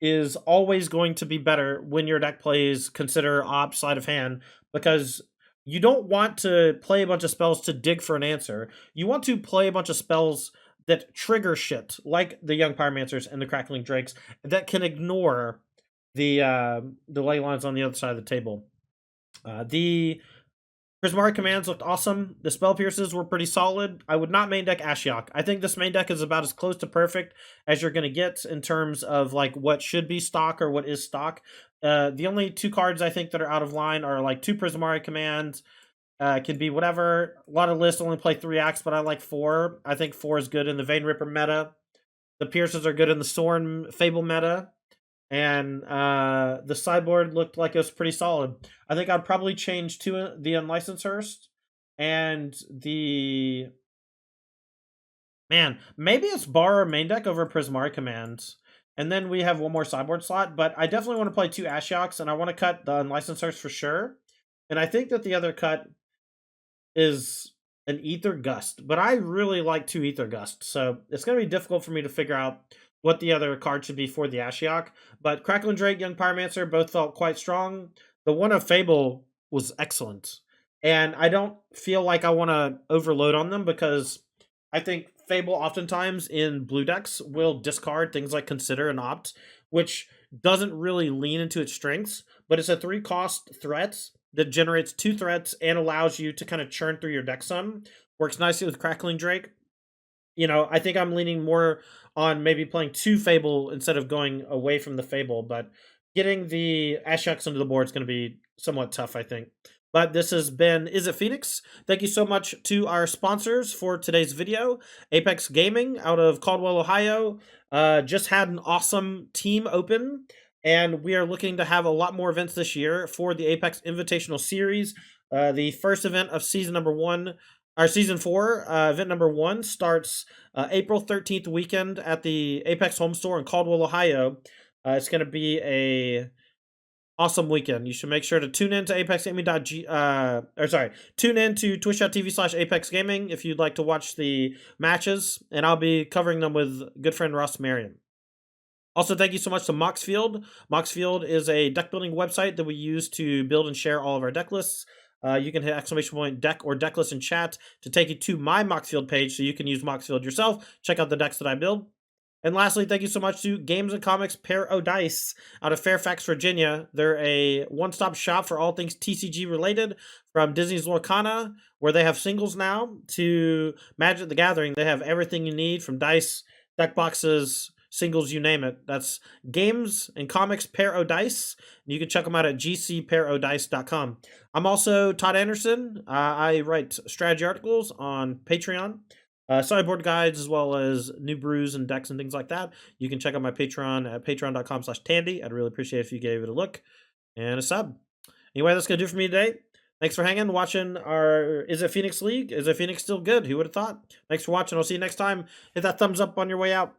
[SPEAKER 1] is always going to be better when your deck plays Consider, Opt, Sleight of Hand, because you don't want to play a bunch of spells to dig for an answer. You want to play a bunch of spells that trigger shit, like the Young Pyromancers and the Crackling Drakes, that can ignore the ley lines on the other side of the table. The Prismari commands looked awesome. The spell pierces were pretty solid. I would not main deck Ashiok. I think this main deck is about as close to perfect as you're going to get in terms of like what should be stock or what is stock. The only two cards I think that are out of line are like two Prismari commands. Can be whatever. A lot of lists only play 3 acts, but I like 4. I think 4 is good in the Vein Ripper meta. The Pierces are good in the Sorin Fable meta. And the sideboard looked like it was pretty solid. I think I'd probably change to the Unlicensed Hearst and the... Man, maybe it's Bar or main deck over Prismari commands. And then we have one more sideboard slot, but I definitely want to play 2 Ashioks, and I want to cut the Unlicensed Hearst for sure. And I think that the other cut is an Ether Gust, but I really like 2 Ether Gusts, so it's going to be difficult for me to figure out what the other card should be for the Ashiok. But Crackling Drake, Young Pyromancer both felt quite strong. The one of Fable was excellent, and I don't feel like I want to overload on them because I think Fable oftentimes in blue decks will discard things like Consider and Opt, which doesn't really lean into its strengths, but it's a 3-cost threat that generates 2 threats and allows you to kind of churn through your deck some. Works nicely with Crackling Drake. You know, I think I'm leaning more on maybe playing 2 Fable instead of going away from the Fable, but getting the Ashioks into the board is going to be somewhat tough, I think. But this has been Izzet Phoenix. Thank you so much to our sponsors for today's video. Apex Gaming out of Caldwell, Ohio, just had an awesome team open, and we are looking to have a lot more events this year for the Apex Invitational Series. The first event of season number 1, our season 4, event number 1 starts April 13th weekend at the Apex Home Store in Caldwell, Ohio. It's going to be a awesome weekend. You should make sure to tune in to tune in to twitch.tv/Apex Gaming if you'd like to watch the matches, and I'll be covering them with good friend Ross Marion. Also, thank you so much to Moxfield. Moxfield is a deck building website that we use to build and share all of our deck lists. You can hit !deck or deck list in chat to take you to my Moxfield page so you can use Moxfield yourself. Check out the decks that I build. And lastly, thank you so much to Games and Comics Pair O Dice out of Fairfax, Virginia. They're a one-stop shop for all things TCG related, from Disney's Lorcana, where they have singles now, to Magic the Gathering. They have everything you need, from dice, deck boxes, singles, you name it. That's Games and Comics Pair O Dice. You can check them out at gcpairodice.com. I'm also Todd Anderson. I write strategy articles on Patreon. Sideboard guides, as well as new brews and decks and things like that. You can check out my Patreon at patreon.com/Tandy. I'd really appreciate it if you gave it a look and a sub. Anyway, that's going to do it for me today. Thanks for hanging, watching our Izzet Phoenix League. Izzet Phoenix still good? Who would have thought? Thanks for watching. I'll see you next time. Hit that thumbs up on your way out.